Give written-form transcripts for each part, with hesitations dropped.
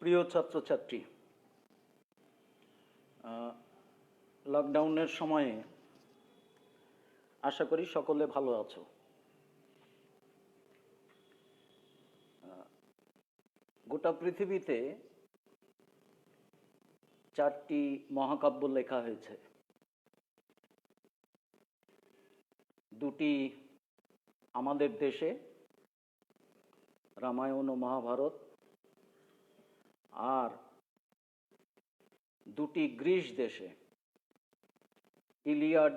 প্রিয় ছাত্রছাত্রী, লকডাউনের সময়ে আশা করি সকলে ভালো আছো। গোটা পৃথিবীতে 4টি মহাকাব্য লেখা হয়েছে। 2টি আমাদের দেশে, রামায়ণ ও মহাভারত, আর 2টি গ্রিস দেশে, ইলিয়াড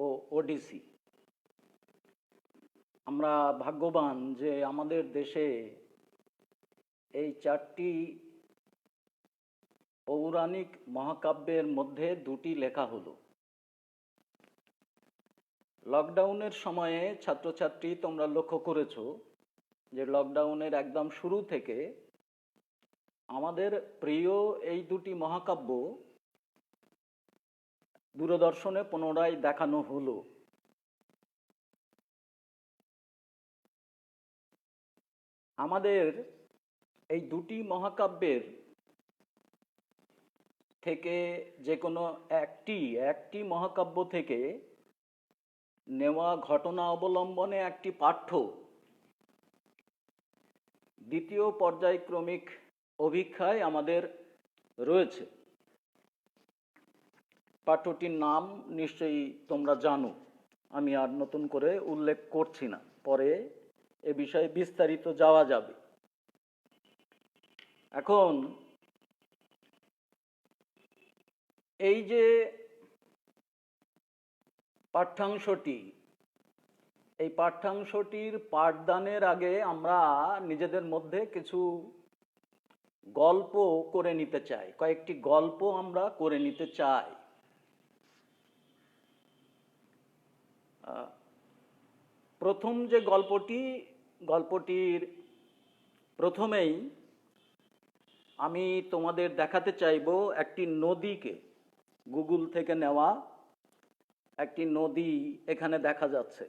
ও ওডিসি। আমরা ভাগ্যবান যে আমাদের দেশে এই 4টি পৌরাণিক মহাকাব্যের মধ্যে 2টি লেখা হলো। লকডাউনের সময়ে ছাত্রছাত্রী তোমরা লক্ষ্য করেছো যে লকডাউনের একদম শুরু থেকে আমাদের প্রিয় এই 2টি মহাকাব্য দূরদর্শনে পুনরায় দেখানো হলো। আমাদের এই 2টি মহাকাব্যের থেকে যে কোনো একটি মহাকাব্য থেকে নেওয়া ঘটনা অবলম্বনে একটি পাঠ্য দ্বিতীয় পর্যায়ক্রমিক অভিক্ষায় আমাদের রয়েছে। পাঠ্যটির নাম নিশ্চয়ই তোমরা জানো, আমি আর নতুন করে উল্লেখ করছি না, পরে এ বিষয়ে বিস্তারিত যাওয়া যাবে। এখন এই যে পাঠ্যাংশটি, এই পাঠ্যাংশটির পাঠদানের আগে আমরা নিজেদের মধ্যে কিছু গল্প করে নিতে চাই, কয়েকটি গল্প আমরা করে নিতে চাই। প্রথম যে গল্পটির প্রথমেই আমি তোমাদের দেখাতে চাইব একটি নদীকে। গুগল থেকে নেওয়া একটি নদী এখানে দেখা যাচ্ছে।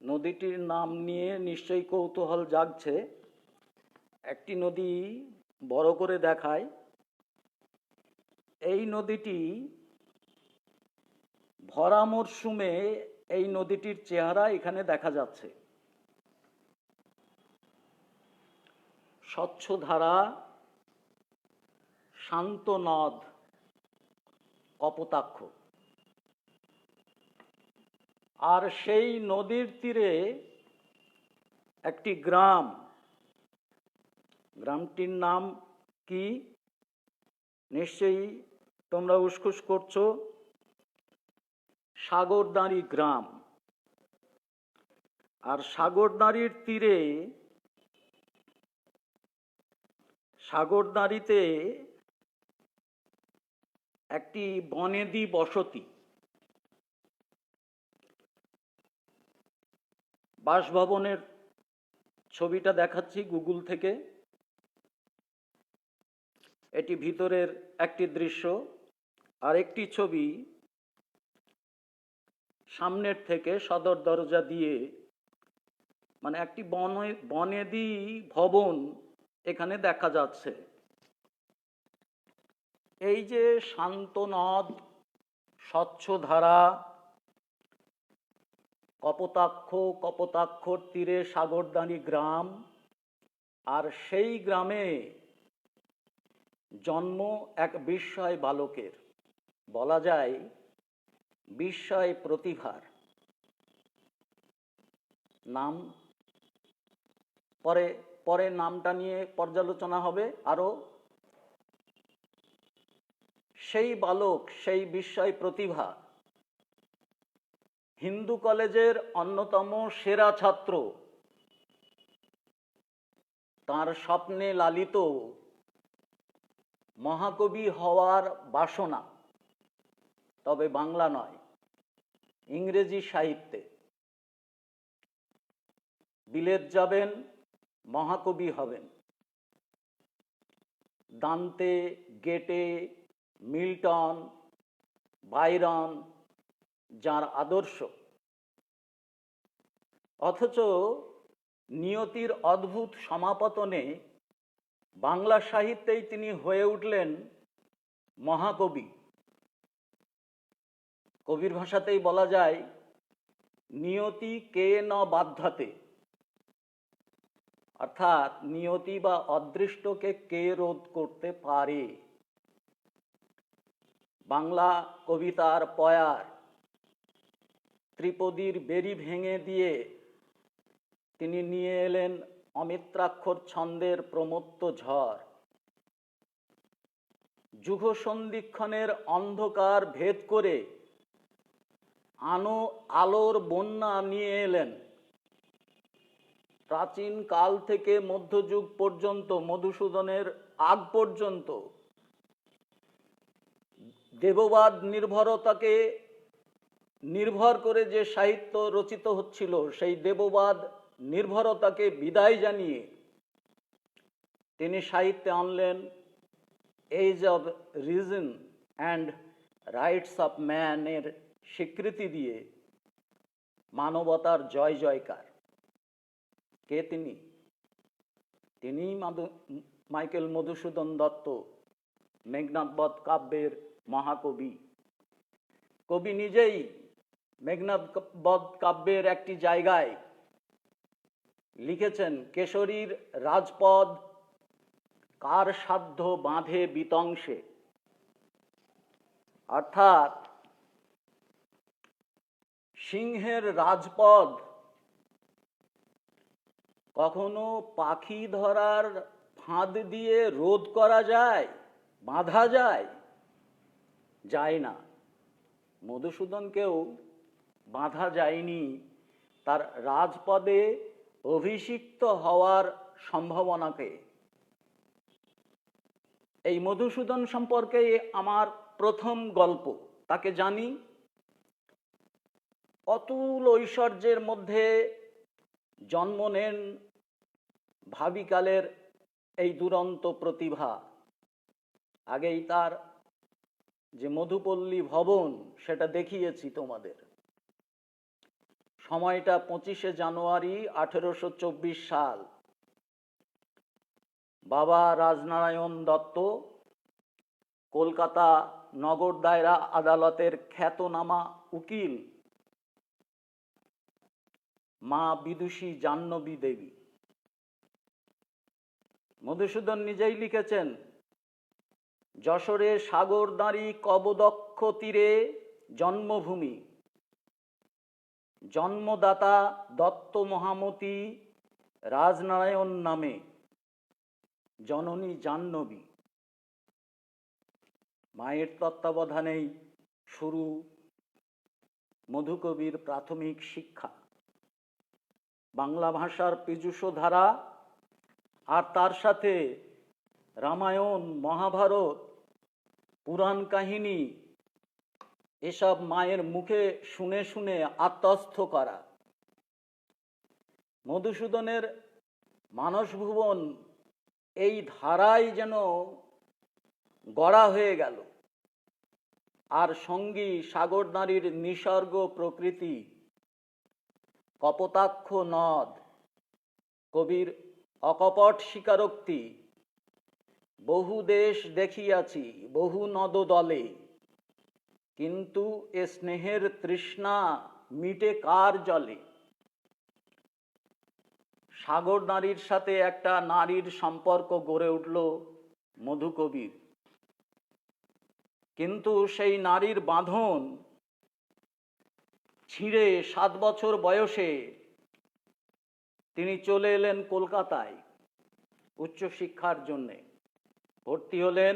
নদীটির নাম নিয়ে নিশ্চয়ই কৌতূহল জাগছে। একটি নদী বড় করে দেখায়। এই নদীটি ভরা মরশুমে এই নদীটির চেহারা এখানে দেখা যাচ্ছে। স্বচ্ছ ধারা, শান্ত নদ, কপোতাক্ষ। আর সেই নদীর তীরে একটি গ্রাম। গ্রামটির নাম কি নিশ্চয়ই তোমরা উসখুস করছো। সাগরদাঁড়ি গ্রাম। আর সাগরদাঁড়ির তীরে, সাগরদাঁড়িতে একটি বনেদি বসতি। বাসভবনের ছবিটা দেখাচ্ছি গুগল থেকে। এটি ভিতরের একটি দৃশ্য। আর একটি ছবি সামনের থেকে, সদর দরজা দিয়ে, মানে একটি বনেদি ভবন এখানে দেখা যাচ্ছে। এই যে শান্ত নদ, স্বচ্ছ ধারা, কপোতাক্ষর তীরে সাগরদাঁড়ি গ্রাম, আর সেই গ্রামে জন্ম এক বিস্ময় বালকের, বলা যায় বিস্ময় প্রতিভার। নাম পরে নামটা নিয়ে পর্যালোচনা হবে আরো। সেই বালক, সেই বিস্ময় প্রতিভা হিন্দু কলেজের অন্যতম সেরা ছাত্র। তার স্বপ্নে লালিত মহাকবি হওয়ার বাসনা, তবে বাংলা নয়, ইংরেজি সাহিত্যে। বিলেত যাবেন, মহাকবি হবেন। দান্তে, গেটে, মিল্টন, বাইরন যার আদর্শ, অথচ নিয়তির অদ্ভুত সমাপতনে বাংলা সাহিত্যেই তিনি হয়ে উঠলেন মহাকবি। কবির ভাষাতেই বলা যায়, নিয়তি কে ন বাধ্যাতে, অর্থাৎ নিয়তি বা অদৃষ্টকে কে রোধ করতে পারে। বাংলা কবিতার পয়ার ত্রিপদীর বেরি ভেঙে দিয়ে তিনি নিয়ে এলেন অমিত্রাক্ষর ছন্দের প্রমত্ত ঝড়। যুগ সন্ধিক্ষণের অন্ধকার ভেদ করে আলোর বন্যা নিয়ে এলেন। প্রাচীন কাল থেকে মধ্যযুগ পর্যন্ত, মধুসূদনের আগ পর্যন্ত দেববাদ নির্ভরতাকে নির্ভর করে যে সাহিত্য রচিত হচ্ছিল, সেই দেববাদ নির্ভরতাকে বিদায় জানিয়ে তিনি সাহিত্যে আনলেন age of reason and rights of ম্যানের স্বীকৃতি দিয়ে মানবতার জয় জয়কার। কে তিনি? তিনি মাইকেল মধুসূদন দত্ত, মেঘনাদ বধ কাব্যের মহাকবি। কবি নিজেই মেঘনাদ বধ কাব্যের একটি জায়গায় লিখেছেন, কেশরীর রাজপদ কার সাধ্য বাঁধে বিতংশে, অর্থাৎ সিংহের রাজপদ কখনো পাখি ধরার ফাঁদ দিয়ে রোধ করা যায়, বাঁধা যায়? যায় না। মধুসূদনকেও বাঁধা যায়নি তার রাজপদে অভিষিক্ত হওয়ার সম্ভাবনাকে। এই মধুসূদন সম্পর্কে আমার প্রথম গল্প। তাকে জানি অতুল ঐশ্বর্যের মধ্যে জন্ম নেন ভাবিকালের এই দুরন্ত প্রতিভা। আগেই তার যে মধুপল্লী ভবন, সেটা দেখিয়েছি তোমাদের। সময়টা 25শে জানুয়ারি 1824 সাল। বাবা রাজনারায়ণ দত্ত কলকাতা নগর দায়রা আদালতের খ্যাতনামা উকিল, মা বিদুষী জাহ্নবী দেবী। মধুসূদন নিজেই লিখেছেন, যশোরে সাগরদাঁড়ি কবদক্ষ তীরে জন্মভূমি, জন্মদাতা দত্ত মহামতি রাজনারায়ণ নামে, জননী জাহ্নবী। মায়ের তত্ত্বাবধানেই শুরু মধুকবির প্রাথমিক শিক্ষা। বাংলা ভাষার পীযূষ ধারা আর তার সাথে রামায়ণ, মহাভারত, পুরাণ কাহিনী, এসব মায়ের মুখে শুনে শুনে আত্মস্থ করা। মধুসূদনের মানসভুবন এই ধারায় যেন গড়া হয়ে গেল। আর সঙ্গী সাগরদাঁড়ির নিসর্গ প্রকৃতি, কপোতাক্ষ নদ, কবির অকপট স্বীকারোক্তি, বহু দেশ দেখিয়াছি বহু নদ দলে, কিন্তু এ স্নেহের তৃষ্ণা মিটে কার জলে। সাগরদাঁড়ির সাথে একটা নারীর সম্পর্ক গড়ে উঠল মধুকবির, কিন্তু সেই নারীর বাঁধন ছিঁড়ে 7 বছর বয়সে তিনি চলে এলেন কলকাতায় উচ্চশিক্ষার জন্যে। ভর্তি হলেন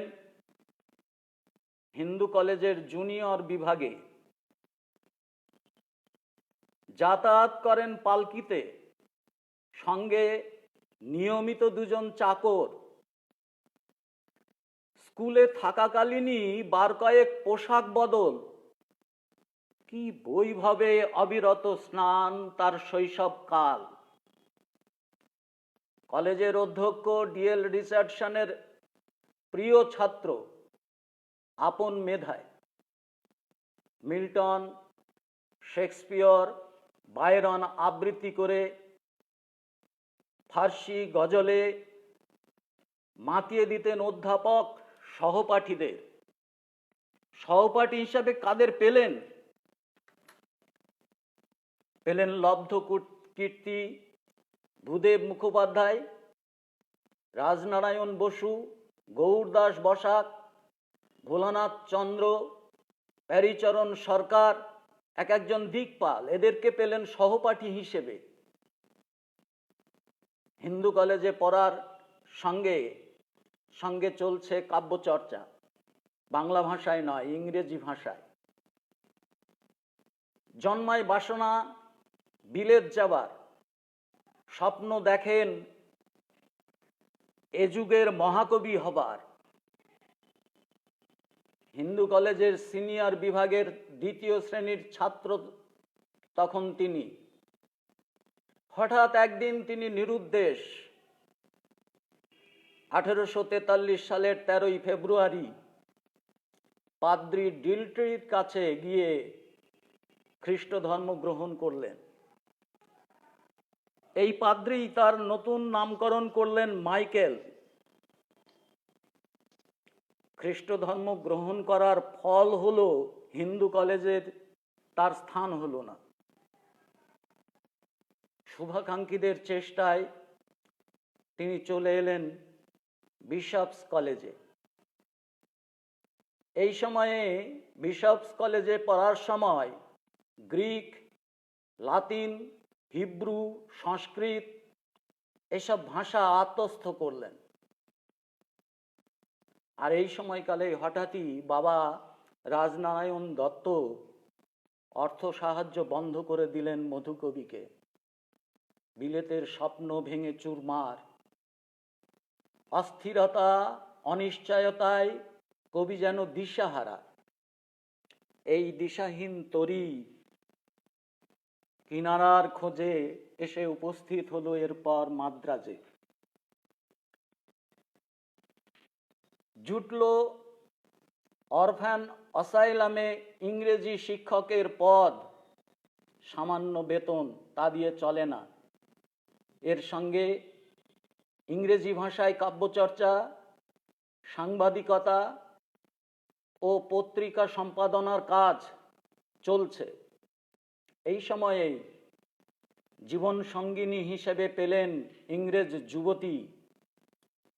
হিন্দু কলেজের জুনিয়র বিভাগে। যাতায়াত করেন পালকিতে, সঙ্গে নিয়মিত 2 চাকর। স্কুলে থাকাকালীনই বার কয়েক পোশাক বদল। কি বৈভবে অবিরত স্নান তার শৈশবকাল। কলেজের অধ্যক্ষ ডিএল রিচার্ডসনের প্রিয় ছাত্র, আপন মেধায় মিল্টন, শেক্সপিয়র, বায়রন আবৃত্তি করে ফার্সি গজলে মাতিয়ে দিতেন অধ্যাপক সহপাঠীদের। সহপাঠী হিসাবে কাদের পেলেন? পেলেন লব্ধ কীর্তি, ভূদেব মুখোপাধ্যায়, রাজনারায়ণ বসু, গৌরদাস বসাক, ভোলানাথ চন্দ্র, প্যারীচরণ সরকার, এক একজন দিকপাল। এদেরকে পেলেন সহপাঠী হিসেবে। হিন্দু কলেজে পড়ার সঙ্গে সঙ্গে চলছে কাব্যচর্চা, বাংলা ভাষায় নয়, ইংরেজি ভাষায়। জন্মায় বাসনা বিলেত যাবার, স্বপ্ন দেখেন এ যুগের মহাকবি হবার। হিন্দু কলেজের সিনিয়র বিভাগের 2য় শ্রেণীর ছাত্র তখন তিনি। হঠাৎ একদিন তিনি নিরুদ্দেশ। 1843 সালের 13ই ফেব্রুয়ারি পাদ্রী ডিলট্রির কাছে গিয়ে খ্রিস্ট ধর্ম গ্রহণ করলেন। এই পাদ্রী তার নতুন নামকরণ করলেন মাইকেল। খ্রিস্ট ধর্ম গ্রহণ করার ফল হলো হিন্দু কলেজের তার স্থান হলো না। শুভাকাঙ্ক্ষীদের চেষ্টায় তিনি চলে এলেন বিশপস কলেজে। এই সময়ে বিশপস কলেজে পড়ার সময় গ্রিক, লাতিন, হিব্রু, সংস্কৃত এসব ভাষা আত্মস্থ করলেন। আর এই সময়কালে হঠাৎই বাবা রাজনারায়ণ দত্ত অর্থ সাহায্য বন্ধ করে দিলেন মধুকবিকে। বিলেতের স্বপ্ন ভেঙে চুরমার। অস্থিরতা, অনিশ্চয়তায় কবি যেন দিশাহারা। এই দিশাহীন তরী কিনারার খোঁজে এসে উপস্থিত হলো এরপর মাদ্রাজে। জুটল অরফ্যান অসাইলামে ইংরেজি শিক্ষকের পদ, সামান্য বেতন, তা দিয়ে চলে না। এর সঙ্গে ইংরেজি ভাষায় কাব্যচর্চা, সাংবাদিকতা ও পত্রিকা সম্পাদনার কাজ চলছে। এই সময়ে জীবন সঙ্গিনী হিসেবে পেলেন ইংরেজ যুবতী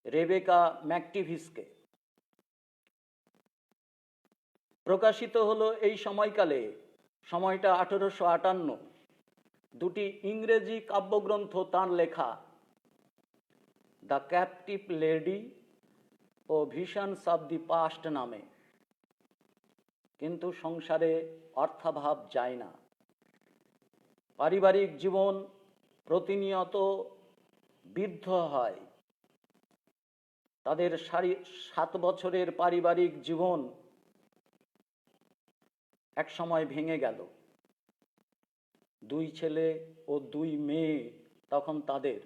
রেবেকা ম্যাকটিভিসকে। প্রকাশিত হলো এই সময়কালে, সময়টা 1858, 2টি ইংরেজি কাব্যগ্রন্থ তাঁর লেখা, দ্য ক্যাপটিভ লেডি ও ভিশনস অব দি পাস্ট নামে। কিন্তু সংসারে অর্থাভাব যায় না। পারিবারিক জীবন প্রতিনিয়ত বিদ্ধ হয়। তাদের 7 বছরের পারিবারিক জীবন এক সময় ভেঙে গেল। 2 ছেলে ও 2 মেয়ে তখন তাদের।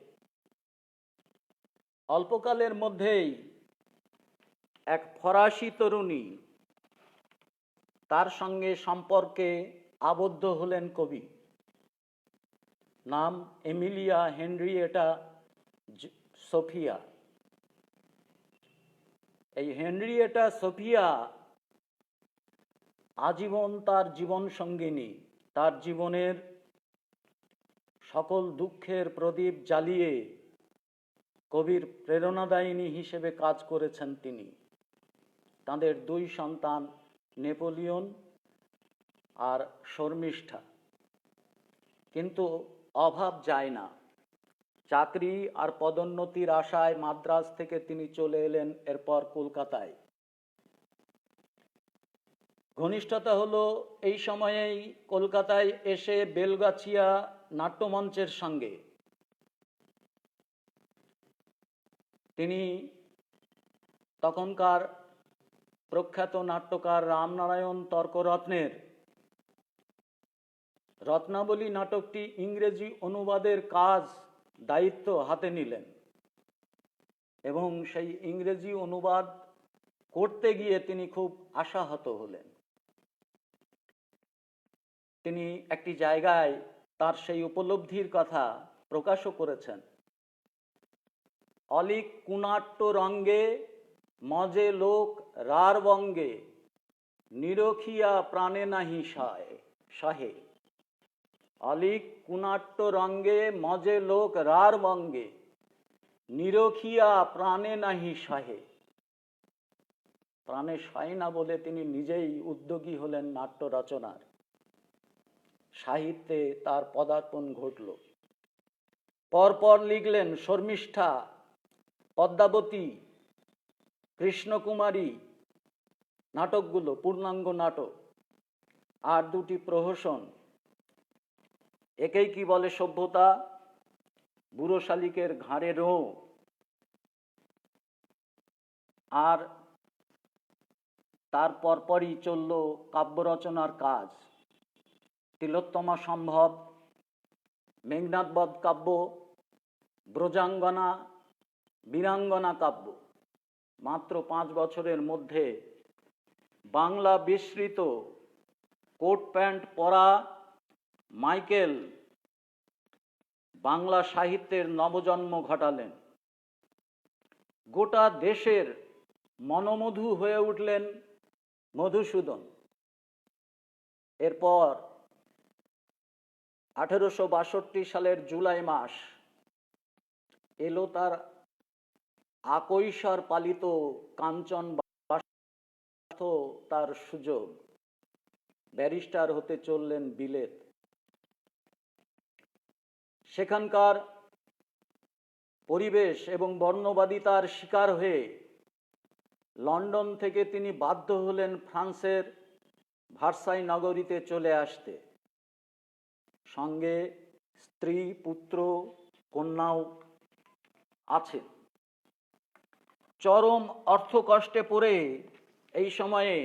অল্পকালের মধ্যেই এক ফরাসি তরুণী, তার সঙ্গে সম্পর্কে আবদ্ধ হলেন কবি। নাম এমিলিয়া হেনরিয়েটা সোফিয়া। এই হেনরিয়েটা সোফিয়া আজীবন তার জীবন সঙ্গিনী। তার জীবনের সকল দুঃখের প্রদীপ জ্বালিয়ে কবির প্রেরণাদায়িনী হিসেবে কাজ করেছেন তিনি। তাদের 2 সন্তান, নেপোলিয়ন আর শর্মিষ্ঠা। কিন্তু অভাব যায় না। চাকরি আর পদোন্নতির আশায় মাদ্রাজ থেকে তিনি চলে এলেন এরপর কলকাতায়। ঘনিষ্ঠতা হলো এই সময়েই কলকাতায় এসে বেলগাছিয়া নাট্যমঞ্চের সঙ্গে। তিনি তখনকার প্রখ্যাত নাট্যকার রামনারায়ণ তর্করত্নের রত্নাবলী নাটকটি ইংরেজি অনুবাদের কাজ দায়িত্ব হাতে নিলেন এবং সেই ইংরেজি অনুবাদ করতে গিয়ে তিনি খুব আশাহত হলেন। তিনি একটি জায়গায় তার সেই উপলব্ধির কথা প্রকাশও করেছেন। অলিক কুনাট্য রঙ্গে মজে লোক রার বঙ্গে নিরখিয়া প্রাণে নাহি সাহে। অলিক কুনাট্য রঙ্গে মজে লোক রার বঙ্গে নিরখিয়া প্রাণে নাহি সাহে। প্রাণে সয় না বলে তিনি নিজেই উদ্যোগী হলেন নাট্য রচনার। সাহিত্যে তার পদার্পণ ঘটল। পরপর লিখলেন শর্মিষ্ঠা, পদ্মাবতী, কৃষ্ণকুমারী নাটকগুলো, পূর্ণাঙ্গ নাটক, আর দুটি প্রহসন। একেই কি বলে সভ্যতা, বুড়ো শালিকের ঘাড়ে রোঁ, আর তার পরপরই চলল কাব্য রচনার কাজ। তিলোত্তমা সম্ভব, মেঘনাদবধ কাব্য, ব্রজাঙ্গনা, বীরাঙ্গনা কাব্য। মাত্র 5 বছরের মধ্যে বাংলা বিস্মৃত কোট প্যান্ট পরা মাইকেল বাংলা সাহিত্যের নবজন্ম ঘটালেন। গোটা দেশের মনোমধু হয়ে উঠলেন মধুসূদন। এরপর 1862 সালের জুলাই মাস এলো তার আকৈশর পালিত কাঞ্চন তার সুযোগ। ব্যারিস্টার হতে চললেন বিলেত। সেখানকার পরিবেশ এবং বর্ণবাদিতার শিকার হয়ে লন্ডন থেকে তিনি বাধ্য হলেন ফ্রান্সের ভার্সাই নগরীতে চলে আসতে। সঙ্গে স্ত্রী, পুত্র, কন্যাও আছে। চরম অর্থকষ্টে পড়ে এই সময়ে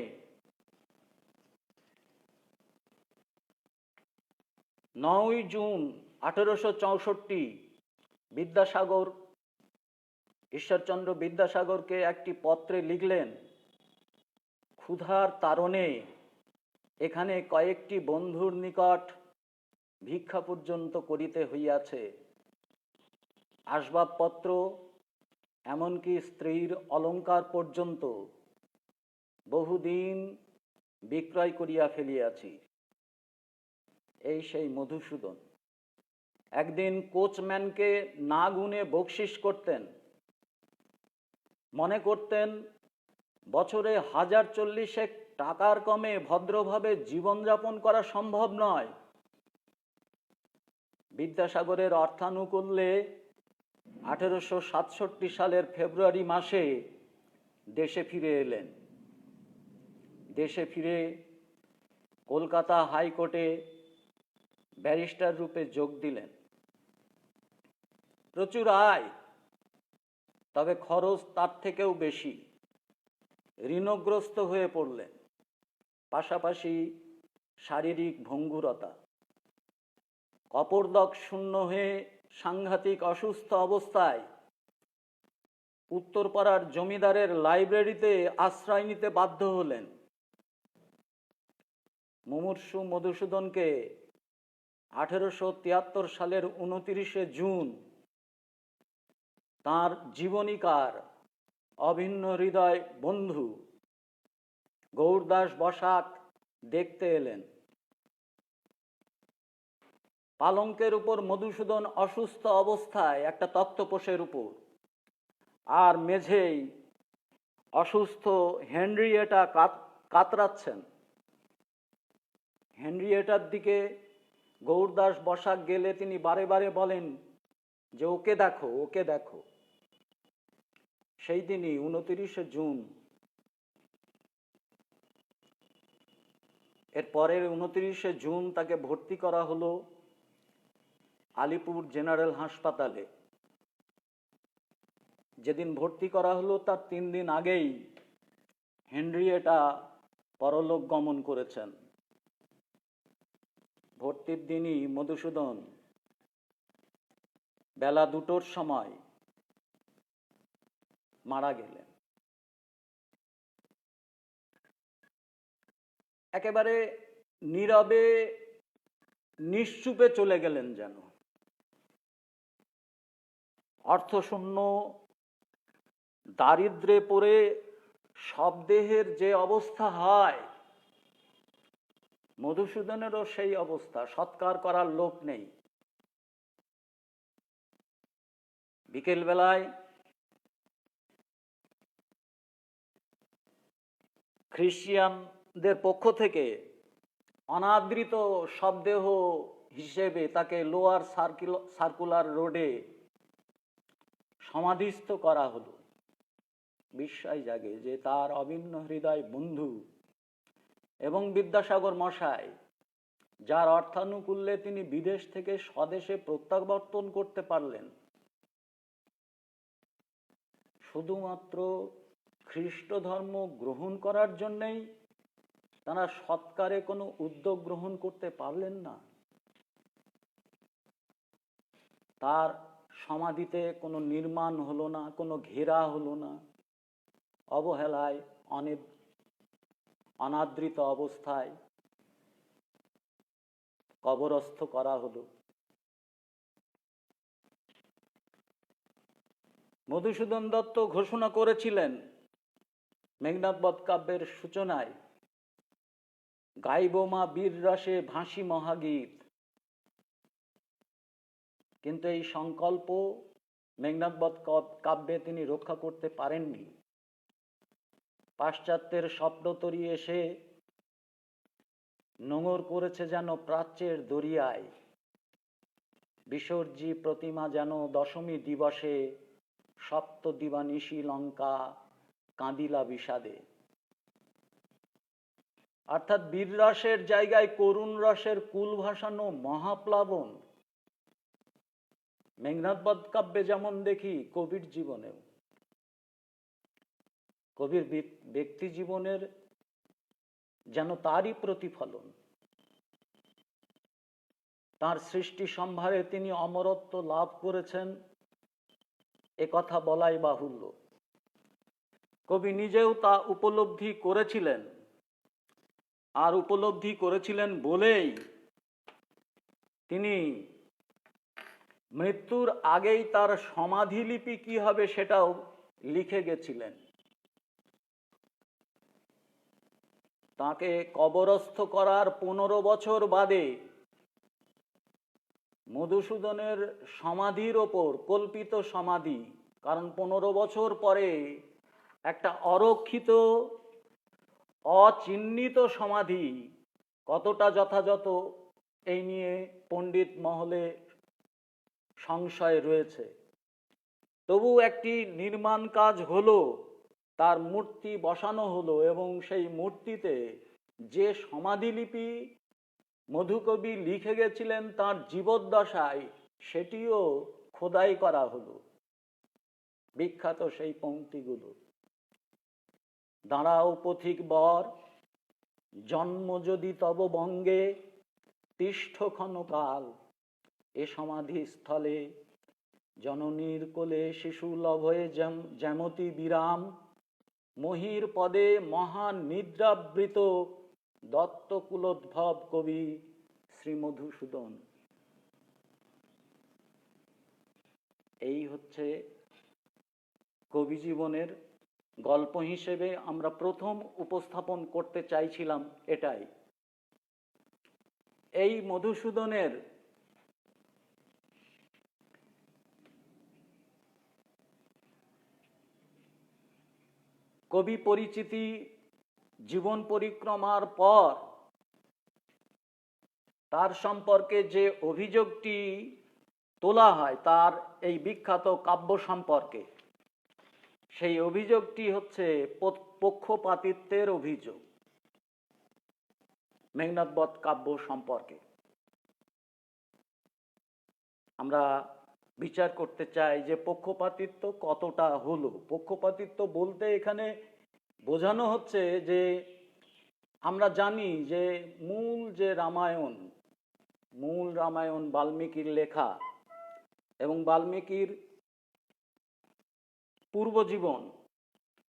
9 জুন 1864 বিদ্যাসাগর, ঈশ্বরচন্দ্র বিদ্যাসাগরকে একটি পত্রে লিখলেন, ক্ষুধার তাড়নে এখানে কয়েকটি বন্ধুর নিকট ভিক্ষা পর্যন্ত করিতে হইয়াছে। আসবাবপত্র এমনকি স্ত্রীর অলঙ্কার পর্যন্ত বহুদিন বিক্রয় করিয়া ফেলিয়াছি। এই সেই মধুসূদন। একদিন কোচম্যানকে না গুনে বকশিস করতেন। মনে করতেন বছরে 1040 টাকার কমে ভদ্রভাবে জীবনযাপন করা সম্ভব নয়। বিদ্যাসাগরের অর্থানুকূল্যে 1867 সালের ফেব্রুয়ারি মাসে দেশে ফিরে এলেন। দেশে ফিরে কলকাতা হাইকোর্টে ব্যারিস্টার রূপে যোগ দিলেন। প্রচুর আয়, তবে খরচ তার থেকেও বেশি। ঋণগ্রস্ত হয়ে পড়লেন, পাশাপাশি শারীরিক ভঙ্গুরতা। কপর্দক শূন্য হয়ে সাংঘাতিক অসুস্থ অবস্থায় উত্তরপাড়ার জমিদারের লাইব্রেরিতে আশ্রয় নিতে বাধ্য হলেন। মুমূর্ষু মধুসূদনকে 1873 সালের 29 জুন তাঁর জীবনীকার অভিন্ন হৃদয় বন্ধু গৌরদাস বসাক দেখতে এলেন। পালঙ্কের উপর মধুসূদন অসুস্থ অবস্থায় একটা তক্তপোষের উপর, আর মেঝেই অসুস্থ হেনরিয়েটা কাতরাচ্ছেন। হেনরিয়েটার দিকে গৌরদাস বসাক গেলে তিনি বারে বারে বলেন যে ওকে দেখো, ওকে দেখো। সেই দিনই 29 জুন, এর পরের 29 জুন তাকে ভর্তি করা হলো আলিপুর জেনারেল হাসপাতালে। যেদিন ভর্তি করা হলো তার 3 দিন আগেই হেনরিয়েটা পরলোক গমন করেছেন। ভর্তির দিনই মধুসূদন বেলা 2টোর সময় মারা গেলেন। একেবারে নীরবে নিশ্চুপে চলে গেলেন যেন। অর্থশূন্য দারিদ্র্যে পড়ে শবদেহের যে অবস্থা হয়, মধুসূদনেরও সেই অবস্থা, সৎকার করার লোক নেই। বিকেল বেলায় খ্রিস্টিয়ানদের পক্ষ থেকে অনাদৃত শবদেহ হিসেবে তাকে লোয়ার সার্কুলার রোডে সমাধিস্থ করা হলো। বিস্ময় জাগে যে তার অভিন্ন হৃদয় বন্ধু এবং বিদ্যাসাগর মশাই, যার অর্থানুকূল্যে তিনি বিদেশ থেকে স্বদেশে প্রত্যাবর্তন করতে পারলেন, শুধুমাত্র খ্রিস্ট ধর্ম গ্রহণ করার জন্যেই তারা সৎকারে কোনো উদ্যোগ গ্রহণ করতে পারলেন না। তার সমাধিতে কোনো নির্মাণ হলো না, কোনো ঘেরা হলো না, অবহেলায় অনাদৃত অবস্থায় কবরস্থ করা হলো। মধুসূদন দত্ত ঘোষণা করেছিলেন মেঘনাদ বধ কাব্যের সূচনায়, গাইব মা বীর রসে ভাসি মহাগীত। কিন্তু এই সংকল্প মেঘনাদ বধ কাব্যে তিনি রক্ষা করতে পারেননি। পাশ্চাত্যের স্বপ্নতরী এসে নোঙর করেছে যেন প্রাচ্যের দরিয়ায়, বিসর্জি প্রতিমা যেন দশমী দিবসে সপ্ত দিবানিশি লঙ্কা কাঁদিলা বিষাদে। অর্থাৎ বীর রসের জায়গায় করুণ রসের কুল ভাসানো মহাপ্লাবন মেঘনাদ বধ কাব্যে যেমন দেখি, কবির জীবনেও, কবির ব্যক্তি জীবনের যেন তারই প্রতিফলন। তার সৃষ্টি সম্ভারে তিনি অমরত্ব লাভ করেছেন, এ কথা বলাই বাহুল্য। কবি নিজেও তা উপলব্ধি করেছিলেন, আর উপলব্ধি করেছিলেন বলেই তিনি মৃত্যুর আগেই তার সমাধিলিপি কি হবে সেটাও লিখে গেছিলেন। তাকে কবরস্থ করার 15 বছর বাদে মধুসূদনের সমাধির ওপর, কল্পিত সমাধি, কারণ 15 বছর পরে একটা অরক্ষিত অচিহ্নিত সমাধি কতটা যথাযথ এই নিয়ে পণ্ডিত মহলে সংশয় রয়েছে। তবু একটি নির্মাণ কাজ হলো, তার মূর্তি বসানো হলো, এবং সেই মূর্তিতে যে সমাধিলিপি মধুকবি লিখে গেছিলেন তার জীবদ্দশায়, সেটিও খোদাই করা হলো। বিখ্যাত সেই পংক্তিগুলো, দাঁড়াও পথিক বর, জন্ম যদি তব বঙ্গে, তিষ্ঠ ক্ষণকাল, এ সমাধি স্থলে, জননীর কোলে শিশু লভয়ে জ্যামতি বিরাম, মহির পদে মহান নিদ্রাবৃত দত্ত কুলোদ্ভব কবি শ্রী মধুসূদন। এই হচ্ছে কবি জীবনের গল্প হিসেবে আমরা প্রথম উপস্থাপন করতে চাইছিলাম এটাই। এই মধুসূদনের কবি পরিচিতি, জীবন পরিক্রমার পর তার সম্পর্কে যে অভিযোগটি তোলা হয় তার এই বিখ্যাত কাব্য সম্পর্কে, সেই অভিযোগটি হচ্ছে পক্ষপাতিত্বের অভিযোগ মেঘনাদ বধ কাব্য সম্পর্কে। আমরা বিচার করতে চাই যে পক্ষপাতিত্ব কতটা হলো। পক্ষপাতিত্ব বলতে এখানে বোঝানো হচ্ছে যে আমরা জানি যে মূল রামায়ণ বাল্মীকির লেখা, এবং বাল্মীকির পূর্বজীবন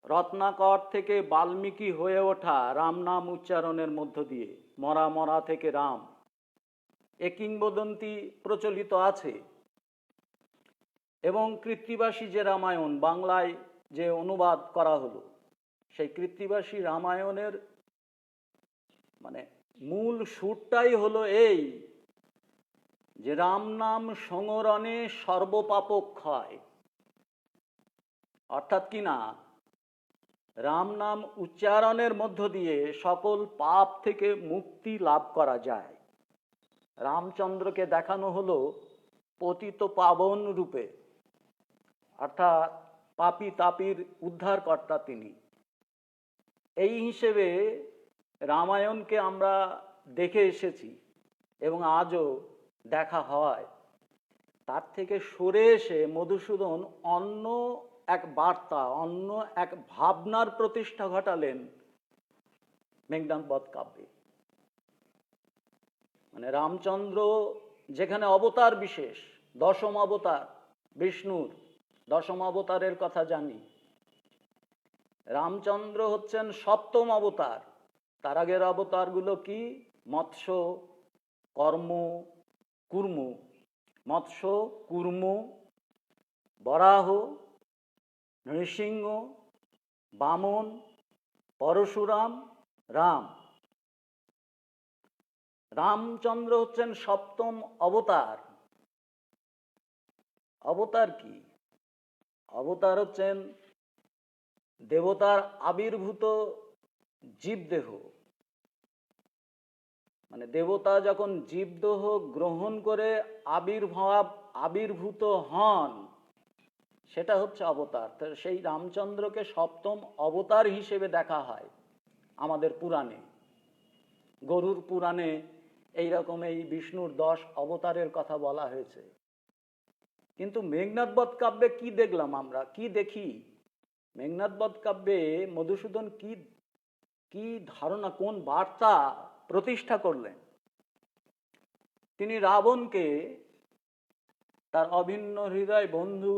রত্নাকর থেকে বাল্মীকি হয়ে ওঠা রাম নাম উচ্চারণের মধ্য দিয়ে, মরা মরা থেকে রাম, এ কিংবদন্তি প্রচলিত আছে। এবং কৃত্তিবাসী যে রামায়ণ, বাংলায় যে অনুবাদ করা হলো, সেই কৃত্তিবাসী রামায়ণের মানে মূল সুরটাই হলো এই যে রাম নাম সংরণে সর্বপাপ ক্ষয়। অর্থাৎ কি না, রাম নাম উচ্চারণের মধ্য দিয়ে সকল পাপ থেকে মুক্তি লাভ করা যায়। রামচন্দ্রকে দেখানো হলো পতিত পাবন রূপে, অর্থাৎ পাপী তাপীর উদ্ধারকর্তা তিনি। এই হিসেবে রামায়ণকে আমরা দেখে এসেছি এবং আজও দেখা হয়। তার থেকে সরে এসে মধুসূদন অন্য এক বার্তা, অন্য এক ভাবনার প্রতিষ্ঠা ঘটালেন মেঘনাদ বধ কাব্যে। মানে রামচন্দ্র যেখানে অবতার বিশেষ, দশম অবতার বিষ্ণুর, দশম অবতারের কথা জানি, রামচন্দ্র হচ্ছেন সপ্তম অবতার। তার আগের অবতারগুলো কি? মৎস্য, কর্ম, কুর্ম। মৎস্য, কুর্ম, বরাহ, নৃসিংহ, বামন, পরশুরাম, রাম। রামচন্দ্র হচ্ছেন সপ্তম অবতার। অবতার কি? অবতার হচ্ছেন দেবতার আবির্ভূত জীবদেহ। মানে দেবতা যখন জীবদেহ গ্রহণ করে আবির্ভূত হন, সেটা হচ্ছে অবতার। তো সেই রামচন্দ্রকে সপ্তম অবতার হিসেবে দেখা হয় আমাদের পুরাণে। গরুর পুরাণে এইরকম এই বিষ্ণুর 10 অবতারের কথা বলা হয়েছে। কিন্তু মেঘনাদ বধ কাব্যে কি দেখলাম আমরা, কি দেখি? মেঘনাদ বধ কাব্যে মধুসূদন কি ধারণা, কোন বার্তা প্রতিষ্ঠা করলেন? তিনি রাবণকে, তার অভিন্ন হৃদয় বন্ধু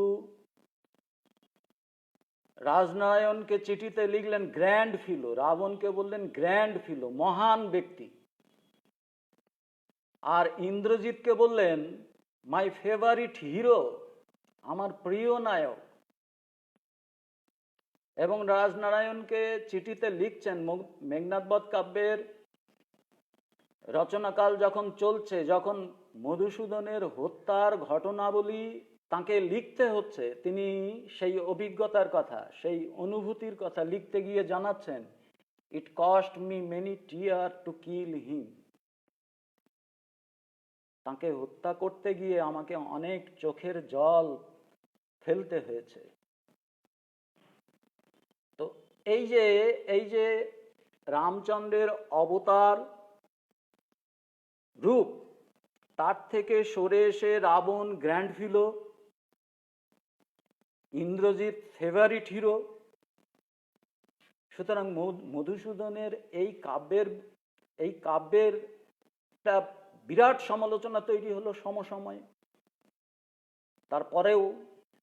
রাজনারায়ণকে চিঠিতে লিখলেন গ্র্যান্ড ফিলো। রাবণকে বললেন গ্র্যান্ড ফিলো, মহান ব্যক্তি। আর ইন্দ্রজিৎকে বললেন মাই ফেভারিট হিরো, আমার প্রিয় নায়ক। এবং রাজনারায়ণকে চিঠিতে লিখছেন, মেঘনাদ বধ কাব্যের রচনাকাল যখন চলছে, যখন মধুসূদনের হত্যার ঘটনাবলী তাকে লিখতে হচ্ছে, তিনি সেই অভিজ্ঞতার কথা, সেই অনুভূতির কথা লিখতে গিয়ে জানাচ্ছেন, it cost me many tear to kill him. তাকে হত্যা করতে গিয়ে আমাকে অনেক চোখের জল ফেলতে হয়েছে। তো এই যে রামচন্দ্রের অবতার রূপ, তার থেকে সরে এসে Ravan grand fellow, Indrajit favourite hero. সুতরাং মধুসূদনের এই কাব্যের একটা বিরাট সমালোচনা তৈরি হলো সমসময়ে। তারপরেও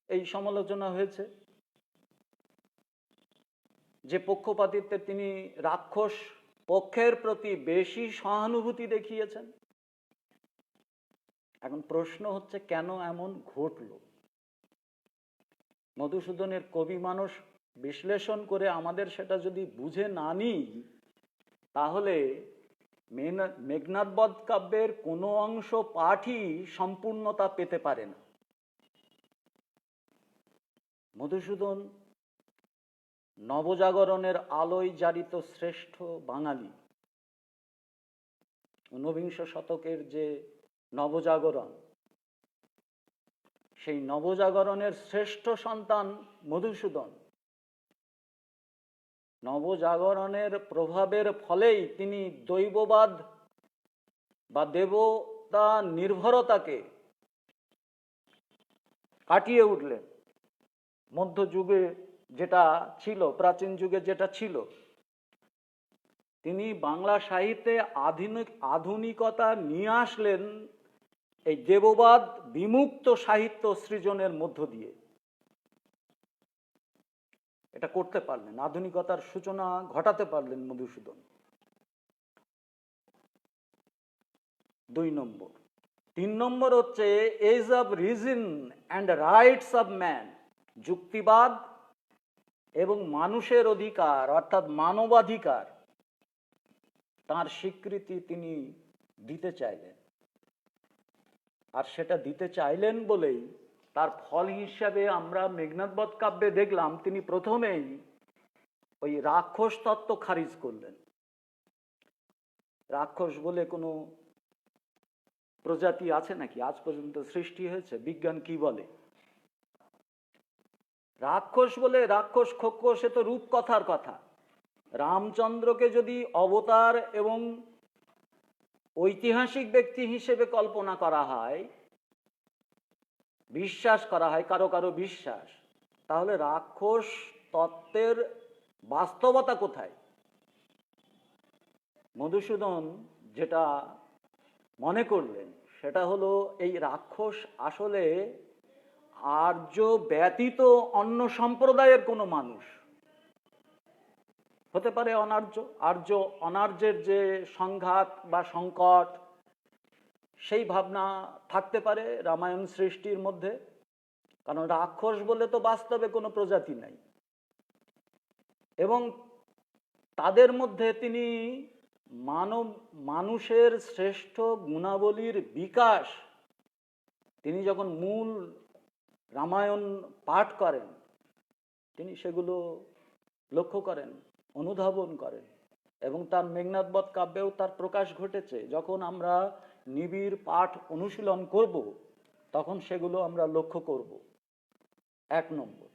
এই সমালোচনা হয়েছে যে পক্ষপাতিত্বে তিনি রাক্ষস পক্ষের প্রতি বেশি সহানুভূতি দেখিয়েছেন। এখন প্রশ্ন হচ্ছে, কেন এমন ঘটল? মধুসূদনের কবি মানুষ বিশ্লেষণ করে আমাদের সেটা যদি বুঝে না নিই, তাহলে মেঘনাদ বধ কাব্যের কোনো অংশ পাঠই সম্পূর্ণতা পেতে পারে না। মধুসূদন নবজাগরণের আলোয় জারিত শ্রেষ্ঠ বাঙালি। ঊনবিংশ শতকের যে নবজাগরণ, সেই নবজাগরণের শ্রেষ্ঠ সন্তান মধুসূদন। নবজাগরণের প্রভাবের ফলেই তিনি দৈববাদ বা দেবতা নির্ভরতাকে কাটিয়ে উঠলেন। মধ্যযুগে যেটা ছিল, প্রাচীন যুগে যেটা ছিল, তিনি বাংলা সাহিত্যে আধুনিকতা নিয়ে আসলেন এই দেববাদ বিমুক্ত সাহিত্য সৃজনের মধ্য দিয়ে। এটা করতে পারলেন, আধুনিকতার সূচনা ঘটাতে পারলেন মধুসূদন। 2 নম্বর। 3 নম্বর হচ্ছে age of reason and rights of man, যুক্তিবাদ এবং মানুষের অধিকার অর্থাৎ মানবাধিকার তার স্বীকৃতি তিনি দিতে চাইলেন। আর সেটা দিতে চাইলেন বলেই তার ফল হিসাবে আমরা মেঘনাদ বধ কাব্যে দেখলাম তিনি প্রথমেই ওই রাক্ষস তত্ত্ব খারিজ করলেন। রাক্ষস বলে কোনো প্রজাতি আছে নাকি আজ পর্যন্ত সৃষ্টি হয়েছে? বিজ্ঞান কি বলে? রাক্ষস বলে রাক্ষস খোক্ষ সে তো রূপকথার কথা। রামচন্দ্রকে যদি অবতার এবং ঐতিহাসিক ব্যক্তি হিসেবে কল্পনা করা হয়, বিশ্বাস করা হয় কারো কারো বিশ্বাস, তাহলে রাক্ষস তত্ত্বের বাস্তবতা কোথায়? মধুসূদন যেটা মনে করলেন সেটা হলো এই রাক্ষস আসলে আর্য ব্যতীত অন্য সম্প্রদায়ের কোনো মানুষ হতে পারে। আর্য অনার্যের যে সংঘাত বা সংকট, সেই ভাবনা থাকতে পারে রামায়ণ সৃষ্টির মধ্যে, কারণ রাক্ষস বলে তো বাস্তবে কোনো প্রজাতি নাই। এবং তাদের মধ্যে তিনি মানুষের শ্রেষ্ঠ গুণাবলীর বিকাশ তিনি যখন মূল রামায়ণ পাঠ করেন তিনি সেগুলো লক্ষ্য করেন, অনুধাবন করেন, এবং তার মেঘনাদ বধ কাব্যেও তার প্রকাশ ঘটেছে। যখন আমরা নিবিড় পাঠ অনুশীলন করব তখন সেগুলো আমরা লক্ষ্য করব। 1 নম্বর।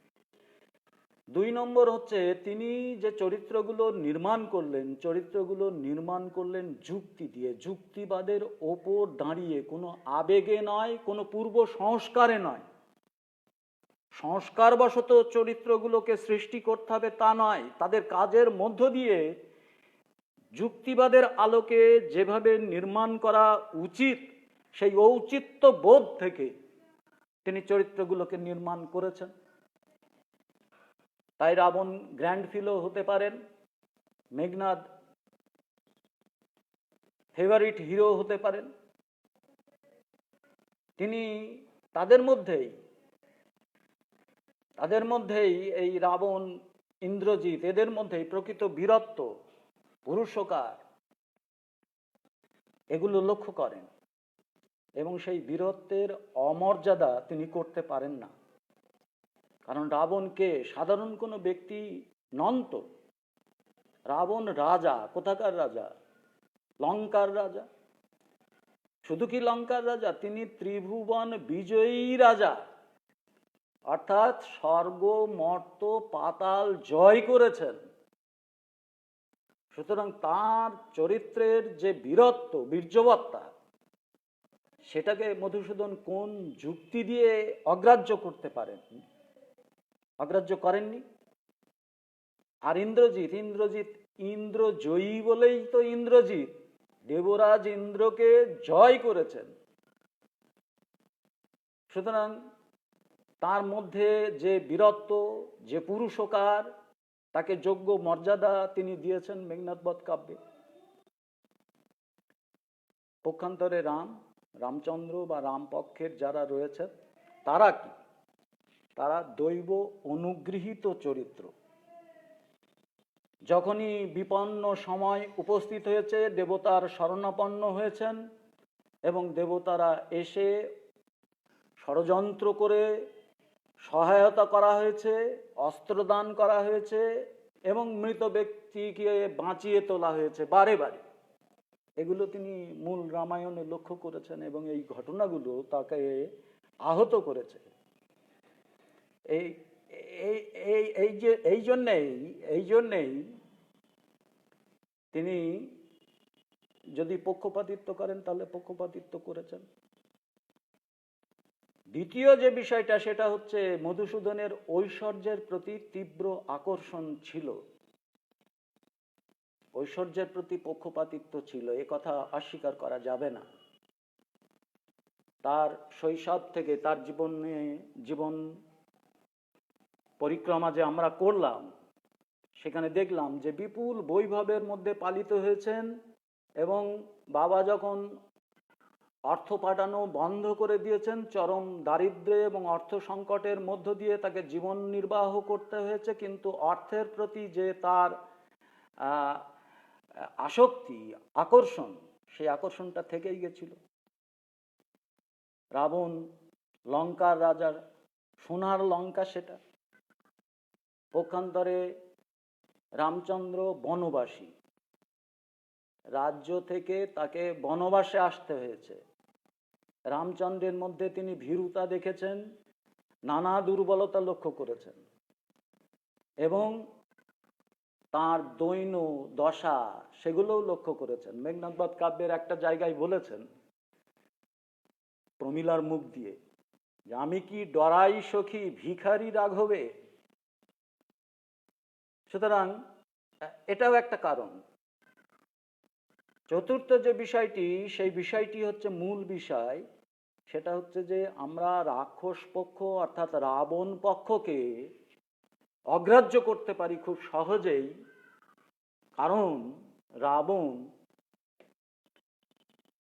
2 নম্বর হচ্ছে তিনি যে চরিত্রগুলো নির্মাণ করলেন যুক্তি দিয়ে, যুক্তিবাদের ওপর দাঁড়িয়ে, কোনো আবেগে নয়, কোনো পূর্ব সংস্কারে নয়। সংস্কারবশত চরিত্রগুলোকে সৃষ্টি করতে হবে তা নয়, তাদের কাজের মধ্য দিয়ে যুক্তিবাদের আলোকে যেভাবে নির্মাণ করা উচিত সেই ঔচিত্য বোধ থেকে তিনি চরিত্রগুলোকে নির্মাণ করেছেন। তাই রাবণ গ্র্যান্ড ফিলো হতে পারেন, মেঘনাদ ফেভারিট হিরো হতে পারেন। তিনি তাদের মধ্যেই এই রাবণ, ইন্দ্রজিৎ, এদের মধ্যেই প্রকৃত বীরত্ব, পুরুষকার এগুলো লক্ষ্য করেন, এবং সেই বীরত্বের অমর্যাদা তিনি করতে পারেন না। কারণ রাবণকে সাধারণ কোনো ব্যক্তি নন তো। রাবণ রাজা, কোথাকার রাজা? লঙ্কার রাজা। শুধু কি লঙ্কার রাজা, তিনি ত্রিভুবন বিজয়ী রাজা, অর্থাৎ স্বর্গ মর্ত পাতাল জয় করেছেন। সুতরাং তার চরিত্রের যে বীরত্ব, বীর্যবত্তা, সেটাকে মধুসূদন কোন যুক্তি দিয়ে অগ্রাহ্য করতে পারেন? অগ্রাহ্য করেননি। আর ইন্দ্রজিৎ ইন্দ্রজয়ী বলেই তো ইন্দ্রজিৎ দেবরাজ ইন্দ্রকে জয় করেছেন। সুতরাং তার মধ্যে যে বীরত্ব, যে পুরুষকার, তাকে যোগ্য মর্যাদা তিনি দিয়েছেন মেঘনাদ বধ কাব্যে। পক্ষান্তরে রামচন্দ্র বা রামপক্ষের যারা রয়েছেন তারা কি? তারা দৈব অনুগৃহীত চরিত্র। যখনই বিপন্ন সময় উপস্থিত হয়েছে, দেবতার শরণাপন্ন হয়েছেন এবং দেবতারা এসে ষড়যন্ত্র করে সহায়তা করা হয়েছে, অস্ত্রদান করা হয়েছে এবং মৃত ব্যক্তিকে বাঁচিয়ে তোলা হয়েছে বারে বারে। এগুলো তিনি মূল রামায়ণে লক্ষ্য করেছেন এবং এই ঘটনাগুলো তাকে আহত করেছে। এই জন্যেই তিনি যদি পক্ষপাতিত্ব করেন তাহলে পক্ষপাতিত্ব করেছেন। দ্বিতীয় যে বিষয়টা সেটা হচ্ছে মধুসূদনের ঐশ্বর্যের প্রতি তীব্র আকর্ষণ ছিল, ঐশ্বর্যের প্রতি পক্ষপাতিত্ব ছিল, এ কথা অস্বীকার করা যাবে না। তার শৈশব থেকে তার জীবন পরিক্রমা যে আমরা করলাম সেখানে দেখলাম যে বিপুল বৈভবের মধ্যে পালিত হয়েছেন এবং বাবা যখন অর্থ পাঠানো বন্ধ করে দিয়েছেন, চরম দারিদ্র্য এবং অর্থ সংকটের মধ্য দিয়ে তাকে জীবন নির্বাহ করতে হয়েছে, কিন্তু অর্থের প্রতি যে তার আসক্তি, আকর্ষণ, সেই আকর্ষণটা থেকেই গেছিল। রাবণ লঙ্কার রাজার সোনার লঙ্কা, সেটা পক্ষান্তরে রামচন্দ্র বনবাসী, রাজ্য থেকে তাকে বনবাসে আসতে হয়েছে। রামচন্দ্রের মধ্যে তিনি ভীরুতা দেখেছেন, নানা দুর্বলতা লক্ষ্য করেছেন, এবং তার দৈন দশা সেগুলোও লক্ষ্য করেছেন। মেঘনাদবধ কাব্যের একটা জায়গায় বলেছেন প্রমীলার মুখ দিয়ে যে, আমি কি ডরাই সখী ভিখারি রাঘবে। সুতরাং এটাও একটা কারণ। চতুর্থ যে বিষয়টি, সেই বিষয়টি হচ্ছে মূল বিষয়, সেটা হচ্ছে যে আমরা রাক্ষস পক্ষ অর্থাৎ রাবণ পক্ষকে অগ্রাহ্য করতে পারি খুব সহজেই, কারণ রাবণ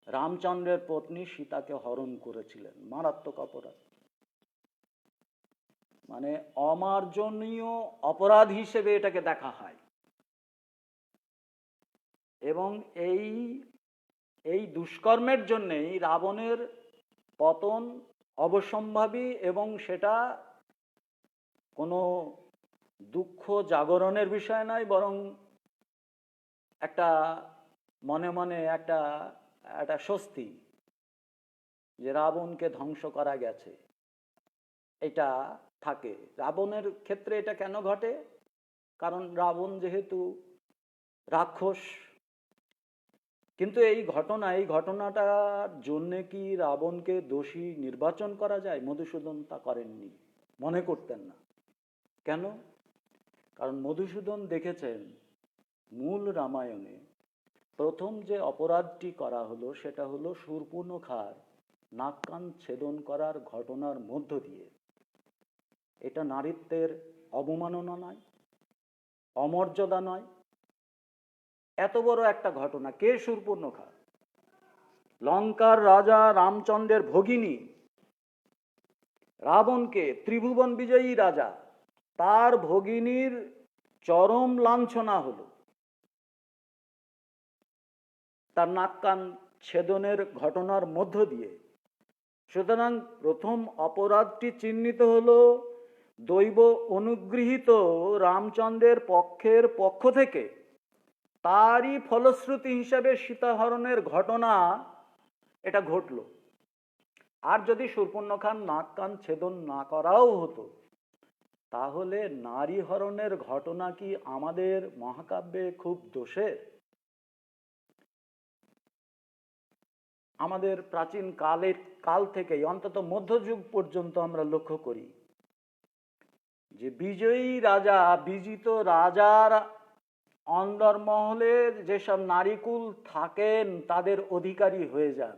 রামচন্দ্রের পত্নী সীতাকে হরণ করেছিলেন, মারাত্মক অপরাধ, মানে অমার্জনীয় অপরাধ হিসেবে এটাকে দেখা হয়। এবং এই দুষ্কর্মের জন্যেই রাবণের পতন অবশ্যম্ভাবী, এবং সেটা কোনো দুঃখ জাগরণের বিষয় নয়, বরং একটা মনে মনে একটা একটা স্বস্তি যে রাবণকে ধ্বংস করা গেছে, এটা থাকে। রাবণের ক্ষেত্রে এটা কেন ঘটে? কারণ রাবণ যেহেতু রাক্ষস। কিন্তু এই ঘটনাটার জন্যে কি রাবণকে দোষী নির্বাচন করা যায়? মধুসূদন তা করেননি, মনে করতেন না। কেন? কারণ মধুসূদন দেখেছেন মূল রামায়ণে প্রথম যে অপরাধটি করা হলো সেটা হলো শূর্পণখার নাক কান ছেদন করার ঘটনার মধ্য দিয়ে। এটা নারীত্বের অবমাননা নয়, অমর্যাদা নয়, এত বড় একটা ঘটনা। কে শূর্পণখা? লঙ্কার রাজা রামচন্দ্রের ভগিনী, রাবণকে ত্রিভুবন বিজয়ী রাজা, তার ভগিনীর চরম লাঞ্ছনা হলো তার নাক কান ছেদনের ঘটনার মধ্য দিয়ে। সুতরাং প্রথম অপরাধটি চিহ্নিত হলো দৈব অনুগৃহীত রামচন্দ্রের পক্ষ থেকে, তারই ফলশ্রুতি হিসাবে সীতাহরণের ঘটনা এটা ঘটল। আর যদি শূর্পণখার নাক কান ছেদন না করাও হতো, তাহলে নারী হরণের ঘটনা কি আমাদের মহাকাব্যে খুব দোষের? আমাদের প্রাচীন কাল থেকেই, অন্তত মধ্যযুগ পর্যন্ত আমরা লক্ষ্য করি যে বিজয়ী রাজা, বিজিত রাজার অন্দরমহলে যেসব নারীকুল থাকেন তাদের অধিকারী হয়ে যান।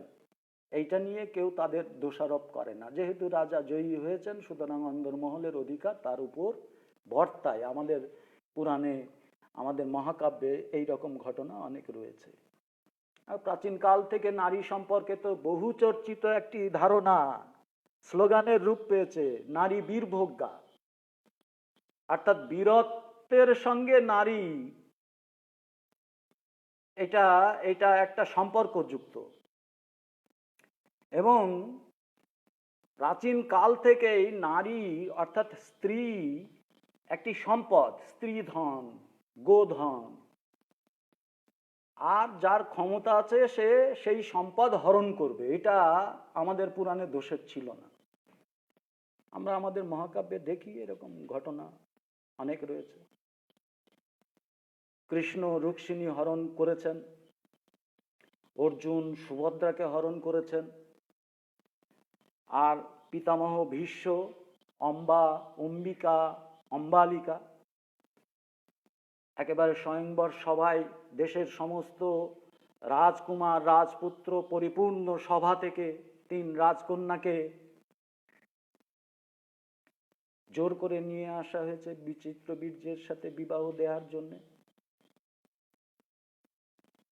এইটা নিয়ে কেউ তাদের দোষারোপ করে না। যেহেতু রাজা জয়ী হয়েছেন, সুতরাং অন্দরমহলের অধিকার তার উপর বর্তায়। আমাদের পুরাণে, আমাদের মহাকাব্যে এই রকম ঘটনা অনেক রয়েছে। আর প্রাচীন কাল থেকে নারী সম্পর্কে তো বহু চর্চিত একটি ধারণা স্লোগানের রূপ পেয়েছে, নারী বীরভোগ্যা, অর্থাৎ বীরত্বের সঙ্গে নারী এটা একটা সম্পর্কযুক্ত। এবং প্রাচীন কাল থেকেই নারী অর্থাৎ স্ত্রী একটি সম্পদ, স্ত্রীধন, গোধন, আর যার ক্ষমতা আছে সে সেই সম্পদ হরণ করবে, এটা আমাদের পুরাণে দোষের ছিল না। আমরা আমাদের মহাকাব্যে দেখি এরকম ঘটনা অনেক রয়েছে। কৃষ্ণ রুক্মিণী হরণ করেছেন, অর্জুন সুভদ্রাকে হরণ করেছেন, আর পিতামহ ভীষ্ম অম্বালিকা একেবারে স্বয়ংবর সভায় দেশের সমস্ত রাজকুমার রাজপুত্র পরিপূর্ণ সভা থেকে 3 রাজকন্যাকে জোর করে নিয়ে আসা হয়েছে বিচিত্র বীর্যের সাথে বিবাহ দেওয়ার জন্য।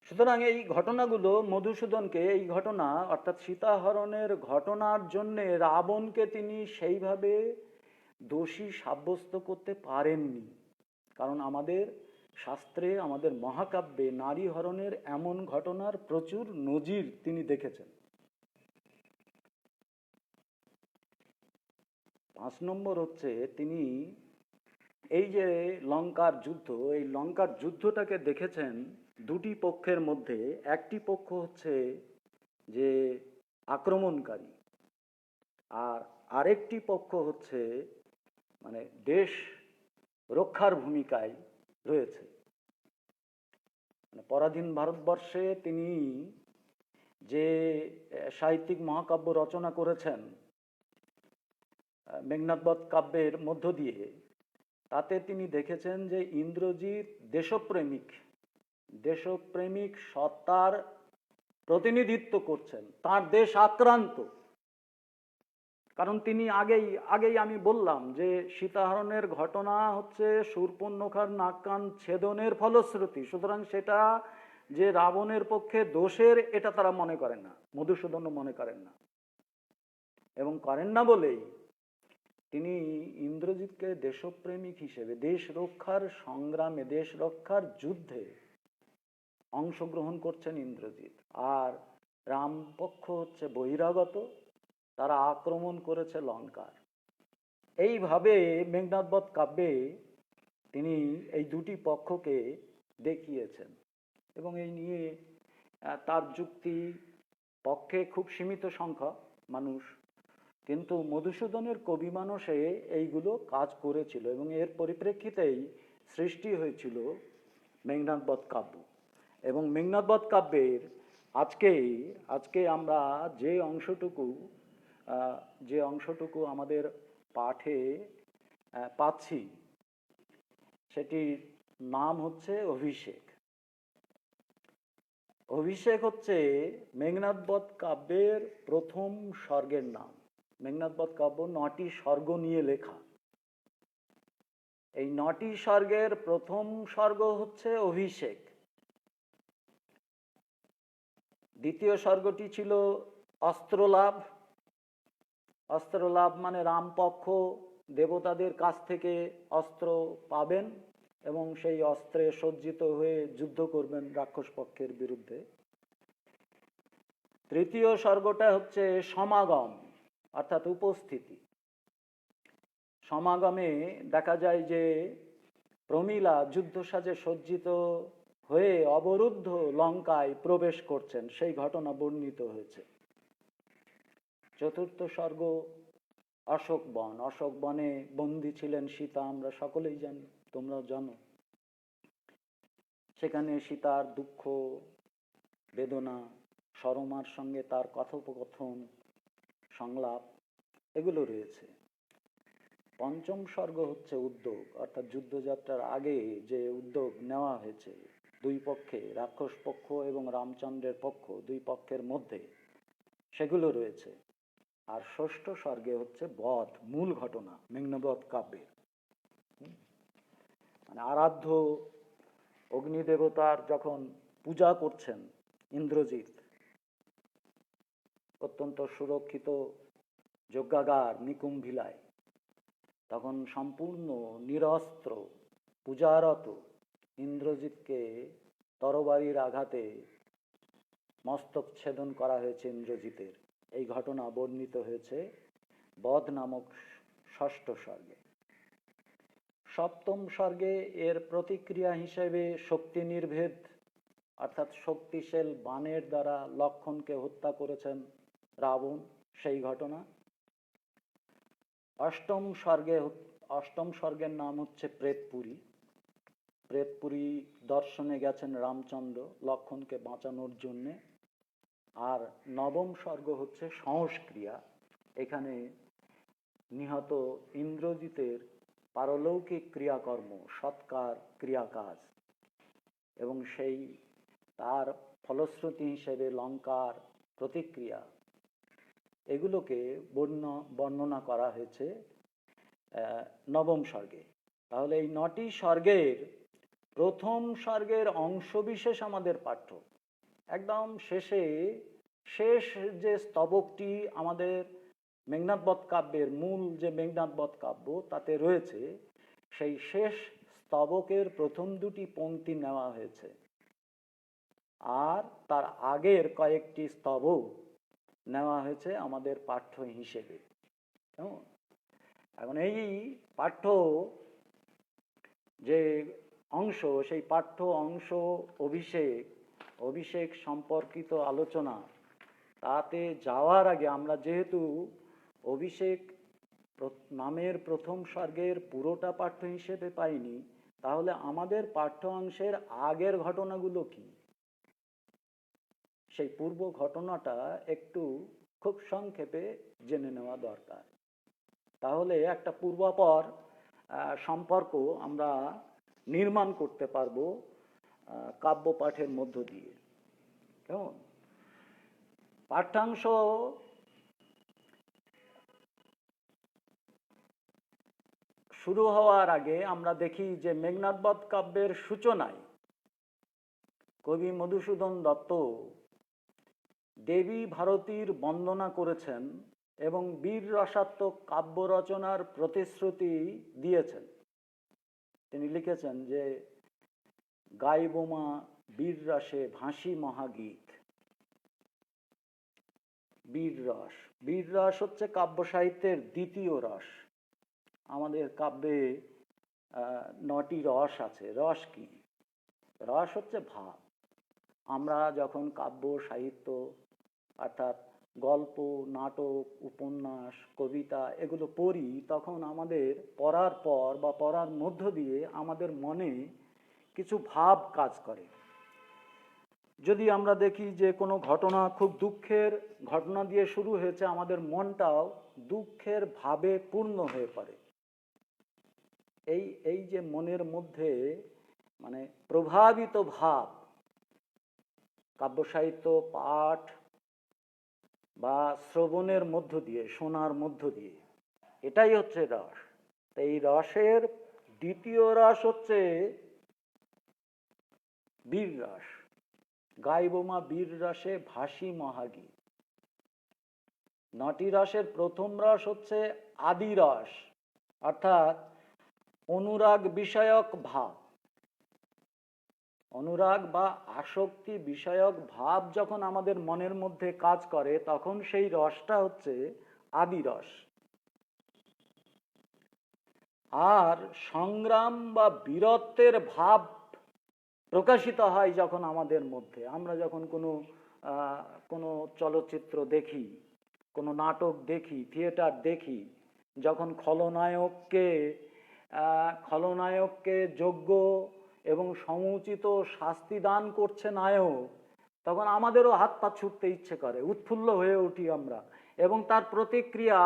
সুতরাং এই ঘটনাগুলো মধুসূদনকে, এই ঘটনা অর্থাৎ সীতাহরণের ঘটনার জন্যে রাবণকে তিনি সেইভাবে দোষী সাব্যস্ত করতে পারেননি। কারণ আমাদের শাস্ত্রে, আমাদের মহাকাব্যে নারী হরণের এমন ঘটনার প্রচুর নজির তিনি দেখেছেন। 5 নম্বর হচ্ছে, তিনি এই যে লঙ্কার যুদ্ধ, এই লঙ্কার যুদ্ধটাকে দেখেছেন দুটি পক্ষের মধ্যে। একটি পক্ষ হচ্ছে যে আক্রমণকারী, আর আরেকটি পক্ষ হচ্ছে মানে দেশ রক্ষার ভূমিকায় রয়েছে। মানে পরাধীন ভারতবর্ষে তিনি যে সাহিত্যিক মহাকাব্য রচনা করেছেন মেঘনাদবধ কাব্যের মধ্য দিয়ে, তাতে তিনি দেখেছেন যে ইন্দ্রজিৎ দেশপ্রেমিক, দেশপ্রেমিক সত্তার প্রতিনিধিত্ব করছেন, তার দেশ আক্রান্ত। কারণ তিনি আগেই আমি বললাম যে সীতাহরণের ঘটনা হচ্ছে শূর্পণখার নাক কান ছেদনের ফলশ্রুতি। সুতরাং সেটা যে রাবণের পক্ষে দোষের, এটা তারা মনে করেন না, মধুসূদনও মনে করেন না। এবং করেন না বলেই তিনি ইন্দ্রজিৎকে দেশপ্রেমিক হিসেবে, দেশ রক্ষার সংগ্রামে, দেশ রক্ষার যুদ্ধে অংশগ্রহণ করছেন ইন্দ্রজিৎ। আর রামপক্ষ হচ্ছে বহিরাগত, তারা আক্রমণ করেছে লঙ্কার। এইভাবে মেঘনাদবধ কাব্যে তিনি এই দুটি পক্ষকে দেখিয়েছেন। এবং এই নিয়ে তার যুক্তি পক্ষে খুব সীমিত সংখ্যক মানুষ, কিন্তু মধুসূদনের কবি মানসে এইগুলো কাজ করেছিল এবং এর পরিপ্রেক্ষিতেই সৃষ্টি হয়েছিল মেঘনাদবধ কাব্য। এবং মেঘনাদবধ কাব্যের আজকে আমরা যে অংশটুকু আমাদের পাঠে পাচ্ছি, সেটির নাম হচ্ছে অভিষেক। অভিষেক হচ্ছে মেঘনাদবধ কাব্যের প্রথম স্বর্গের নাম। মেঘনাদবধ কাব্য 9টি স্বর্গ নিয়ে লেখা। এই 9টি স্বর্গের প্রথম স্বর্গ হচ্ছে অভিষেক। দ্বিতীয় স্বর্গটি ছিল অস্ত্রলাভ। অস্ত্রলাভ মানে রামপক্ষ দেবতাদের কাছ থেকে অস্ত্র পাবেন এবং সেই অস্ত্রে সজ্জিত হয়ে যুদ্ধ করবেন রাক্ষস পক্ষের বিরুদ্ধে। তৃতীয় স্বর্গটা হচ্ছে সমাগম, অর্থাৎ উপস্থিতি। সমাগমে দেখা যায় যে প্রমীলা যুদ্ধ সাজে সজ্জিত হয়ে অবরুদ্ধ লঙ্কায় প্রবেশ করছেন, সেই ঘটনা বর্ণিত হয়েছে। চতুর্থ স্বর্গ অশোক বন। অশোক বনে বন্দী ছিলেন সীতা, আমরা সকলেই জানি, তোমরাও জানো। সেখানে সীতার দুঃখ বেদনা, সরমার সঙ্গে তার কথোপকথন, সংলাপ, এগুলো রয়েছে। পঞ্চম স্বর্গ হচ্ছে উদ্যোগ, অর্থাৎ যুদ্ধযাত্রার আগে যে উদ্যোগ নেওয়া হয়েছে দুই পক্ষে, রাক্ষস পক্ষ এবং রামচন্দ্রের পক্ষ, দুই পক্ষের মধ্যে, সেগুলো রয়েছে। আর ষষ্ঠ স্বর্গে হচ্ছে বধ, মূল ঘটনা মেঘনাদবধ কাব্যের। মানে আরাধ্য অগ্নিদেবতার যখন পূজা করছেন ইন্দ্রজিৎ অত্যন্ত সুরক্ষিত যজ্ঞাগার নিকুম্ভিলায়, তখন সম্পূর্ণ নিরস্ত্র পূজারত ইন্দ্রজিৎকে তরবারির আঘাতে মস্তক ছেদন করা হয়েছে ইন্দ্রজিতের। এই ঘটনা বর্ণিত হয়েছে বধ নামক ষষ্ঠ স্বর্গে। সপ্তম স্বর্গে এর প্রতিক্রিয়া হিসেবে শক্তি নির্ভেদ, অর্থাৎ শক্তিশাল বাণের দ্বারা লক্ষণকে হত্যা করেছেন রাবণ, সেই ঘটনা। অষ্টম স্বর্গের নাম হচ্ছে প্রেতপুরী। প্রেতপুরী দর্শনে গেছেন রামচন্দ্র লক্ষণকে বাঁচানোর জন্যে। আর নবম স্বর্গ হচ্ছে সংস্ক্রিয়া। এখানে নিহত ইন্দ্রজিতের পারলৌকিক ক্রিয়াকর্ম, সৎকার ক্রিয়াকাজ, এবং সেই তার ফলশ্রুতি হিসেবে লঙ্কার প্রতিক্রিয়া, এগুলোকে বর্ণনা করা হয়েছে নবম স্বর্গে। তাহলে এই 9টি স্বর্গের প্রথম স্বর্গের অংশবিশেষ আমাদের পাঠ্য। একদম শেষে শেষ যে স্তবকটি আমাদের মেঘনাদ বধ কাব্যের মূল যে মেঘনাদ বধ কাব্য তাতে রয়েছে, সেই শেষ স্তবকের প্রথম দুটি পংক্তি নেওয়া হয়েছে, আর তার আগের কয়েকটি স্তবক নেওয়া হয়েছে আমাদের পাঠ্য হিসেবে। কেমন? এখন এই পাঠ্য যে অংশ, সেই পাঠ্য অংশ অভিষেক সম্পর্কিত আলোচনা, তাতে যাওয়ার আগে আমরা যেহেতু অভিষেক নামের প্রথম স্বর্গের পুরোটা পাঠ্য হিসেবে পাইনি, তাহলে আমাদের পাঠ্য অংশের আগের ঘটনাগুলো কি, সেই পূর্ব ঘটনাটা একটু খুব সংক্ষেপে জেনে নেওয়া দরকার। তাহলে একটা পূর্বাপর সম্পর্ক আমরা নির্মাণ করতে পারবো কাব্য পাঠের মধ্য দিয়ে। কেমন? পাঠ্যাংশ শুরু হওয়ার আগে আমরা দেখি যে মেঘনাদ বধ কাব্যের সূচনায় কবি মধুসূদন দত্ত দেবী ভারতীর বন্দনা করেছেন এবং বীর রসাত্মক কাব্য রচনার প্রতিশ্রুতি দিয়েছেন। তিনি লিখেছেন যে গাইবোমা বীর রসে ভাসি মহাগীত। বীর রস, বীর রস হচ্ছে কাব্য সাহিত্যের দ্বিতীয় রস। আমাদের কাব্যে 9টি রস আছে। রস কি? রস হচ্ছে ভাব। আমরা যখন কাব্য সাহিত্য অর্থাৎ গল্প, নাটক, উপন্যাস, কবিতা এগুলো পড়ি, তখন আমাদের পড়ার পর বা পড়ার মধ্য দিয়ে আমাদের মনে কিছু ভাব কাজ করে। যদি আমরা দেখি যে কোনো ঘটনা খুব দুঃখের ঘটনা দিয়ে শুরু হয়েছে, আমাদের মনটাও দুঃখের ভাবে পূর্ণ হয়ে পড়ে। এই যে মনের মধ্যে মানে প্রভাবিত ভাব, কাব্য সাহিত্য পাঠ বা শ্রবণের মধ্য দিয়ে, শোনার মধ্য দিয়ে, এটাই হচ্ছে রস। এই রসের দ্বিতীয় রস হচ্ছে বীর রস। গাইবোমা বীর রসে ভাসি মহাগীত। 9টি রসের প্রথম রস হচ্ছে আদি রস, অর্থাৎ অনুরাগ বিষয়ক ভাব। অনুরাগ বা আসক্তি বিষয়ক ভাব যখন আমাদের মনের মধ্যে কাজ করে, তখন সেই রসটা হচ্ছে আদি রস। আর সংগ্রাম বা বীরত্বের ভাব প্রকাশিত হয় যখন আমাদের মধ্যে, আমরা যখন কোনো চলচ্চিত্র দেখি, কোনো নাটক দেখি, থিয়েটার দেখি, যখন খলনায়ককে যোগ্য এবং সমুচিত শাস্তি দান করছে নায়ক, তখন আমাদেরও হাত পা ছুটতে ইচ্ছে করে, উৎফুল্ল হয়ে উঠি আমরা, এবং তার প্রতিক্রিয়া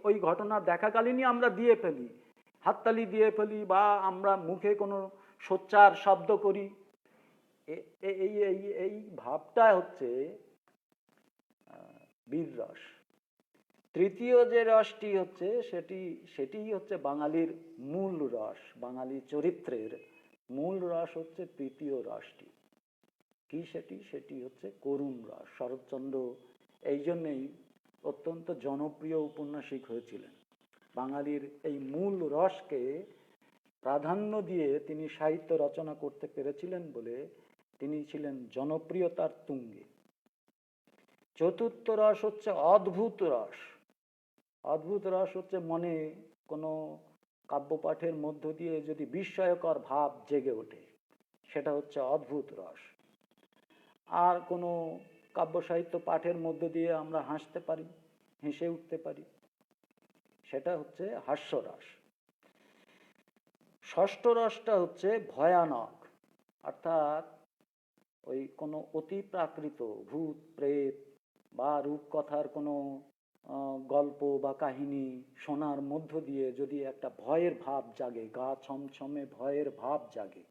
ওই ঘটনা দেখাকালীনই আমরা দিয়ে ফেলি, হাততালি দিয়ে ফেলি, বা আমরা মুখে কোনো সোচ্চার শব্দ করি। এই ভাবটা হচ্ছে বীর রস। তৃতীয় যে রসটি হচ্ছে সেটি হচ্ছে বাঙালির মূল রস। বাঙালি চরিত্রের মূল রস হচ্ছে তৃতীয় রসটি। কি সেটি হচ্ছে করুণ রস। শরৎচন্দ্র এই জন্যেই অত্যন্ত জনপ্রিয় উপন্যাসিক হয়েছিলেন। বাঙালির এই মূল রসকে প্রাধান্য দিয়ে তিনি সাহিত্য রচনা করতে পেরেছিলেন বলে তিনি ছিলেন জনপ্রিয়তার তুঙ্গে। চতুর্থ রস হচ্ছে অদ্ভুত রস। অদ্ভুত রস হচ্ছে মনে কোনো কাব্যপাঠের মধ্য দিয়ে যদি বিস্ময়কর ভাব জেগে ওঠে, সেটা হচ্ছে অদ্ভুত রস। আর কোনো কাব্য সাহিত্য পাঠের মধ্য দিয়ে আমরা হাসতে পারি, হেসে উঠতে পারি, সেটা হচ্ছে হাস্যরস। ষষ্ঠ রসটা হচ্ছে ভয়ানক, অর্থাৎ ওই কোনো অতি প্রাকৃত ভূত প্রেত বা রূপকথার কোনো গল্প বা কাহিনী শোনার মধ্য দিয়ে যদি একটা ভয়ের ভাব জাগে, গা ছমছমে ভয়ের ভাব জাগে,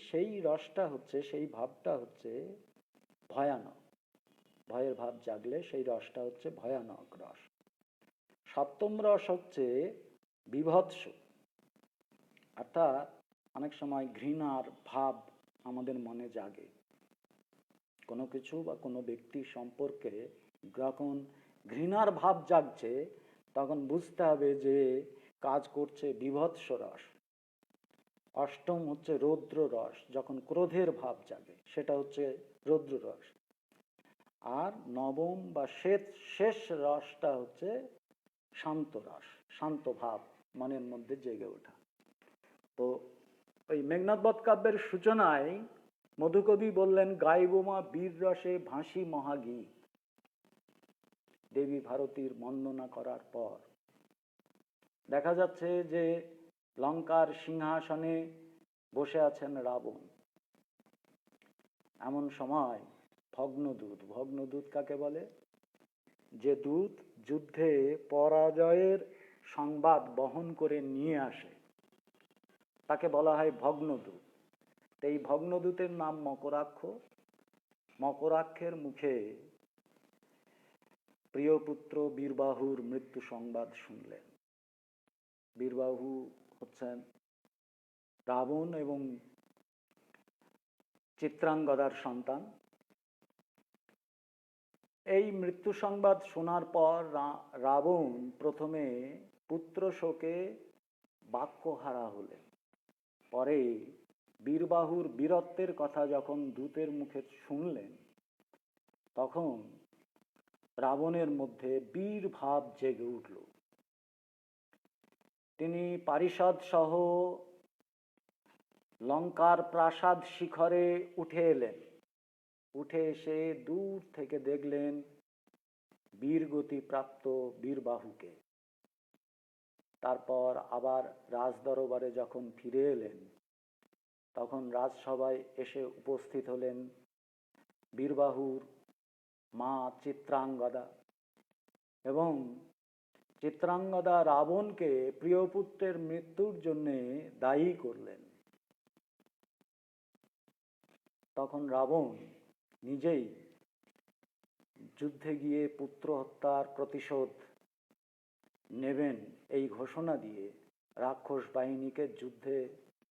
সেই রসটা হচ্ছে, সেই ভাবটা হচ্ছে ভয়ানক। ভয়ের ভাব জাগলে সেই রসটা হচ্ছে ভয়ানক রস। সপ্তম রস হচ্ছে বীভৎস, অর্থাৎ অনেক সময় ঘৃণার ভাব আমাদের মনে জাগে। কোনো কিছু বা কোনো ব্যক্তি সম্পর্কে যখন ঘৃণার ভাব জাগছে, তখন বুঝতে হবে যে কাজ করছে বীভৎস রস। অষ্টম হচ্ছে রৌদ্র রস, যখন ক্রোধের ভাব জাগে সেটা হচ্ছে রৌদ্র রস। আর নবম বা শেষ রসটা হচ্ছে শান্ত রস, শান্ত ভাব মনের মধ্যে জেগে ওঠা। তো ওই মেঘনাদ বধ কাব্যের সূচনায় মধুকবি বললেন, গাইবোমা বীর রসে ভাসি মহাগীত। দেবী ভারতীর বন্দনা করার পর দেখা যাচ্ছে যে লঙ্কার সিংহাসনে বসে আছেন রাবণ। এমন সময় ভগ্নদূত, ভগ্নদূত কাকে বলে? যে দূত যুদ্ধে পরাজয়ের সংবাদ বহন করে নিয়ে আসে তাকে বলা হয় ভগ্নদূত। এই ভগ্নদূতের নাম মকরাক্ষ। মকরাক্ষের মুখে প্রিয় পুত্র বীরবাহুর মৃত্যু সংবাদ শুনলেন। বীরবাহু হচ্ছেন রাবণ এবং চিত্রাঙ্গদার সন্তান। এই মৃত্যু সংবাদ শোনার পর রাবণ প্রথমে পুত্র শোকে বাক্যহারা হলেন। পরে বীরবাহুর বীরত্বের কথা যখন দূতের মুখে শুনলেন, তখন রাবণের মধ্যে বীর ভাব জেগে উঠল। তিনি পারিষদ সহ লঙ্কার প্রাসাদ শিখরে উঠে এলেন। উঠে এসে দূর থেকে দেখলেন বীরগতি প্রাপ্ত বীরবাহুকে। তারপর আবার রাজদরবারে যখন ফিরে এলেন, তখন রাজসভায় এসে উপস্থিত হলেন বীরবাহুর মা চিত্রাঙ্গদা, এবং চিত্রাঙ্গদা রাবণকে প্রিয়পুত্রের মৃত্যুর জন্য দায়ী করলেন। তখন রাবণ নিজেই যুদ্ধে গিয়ে পুত্র হত্যার প্রতিশোধ নেবেন এই ঘোষণা দিয়ে রাক্ষস বাহিনীকে যুদ্ধে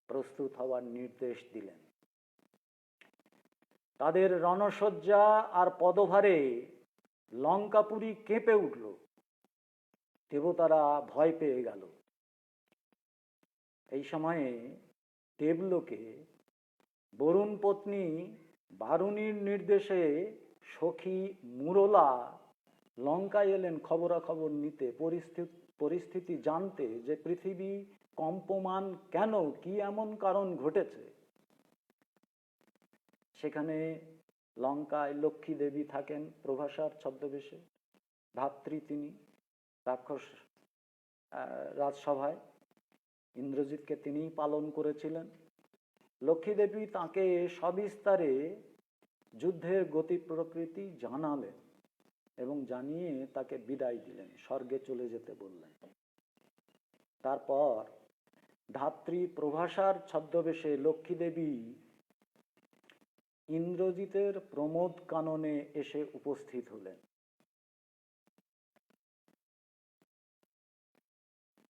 প্রস্তুত হওয়ার নির্দেশ দিলেন। তাদের রণসজ্জা আর পদভারে লঙ্কাপুরী কেঁপে উঠল। দেবতারা ভয় পেয়ে গেল। এই সময়ে দেবলোকে বরুণ পত্নী বারুণীর নির্দেশে সখী মুরলা লঙ্কায় এলেন খবরাখবর নিতে, পরিস্থিতি জানতে, যে পৃথিবী কম্পমান কেন, কি এমন কারণ ঘটেছে। সেখানে লঙ্কায় লক্ষ্মী দেবী থাকেন প্রভাসার ছদ্মবেশে, ধাত্রী তিনি, রাক্ষস রাজসভায় ইন্দ্রজিৎকে তিনিই পালন করেছিলেন। লক্ষ্মী দেবী তাকে সবিস্তারে যুদ্ধের গতি প্রকৃতি জানালেন এবং জানিয়ে তাকে বিদায় দিলেন, স্বর্গে চলে যেতে বললেন। তারপর ধাত্রী প্রভাসার ছদ্মবেশে লক্ষ্মী দেবী ইন্দ্রজিতের প্রমোদ কাননে এসে উপস্থিত হলেন।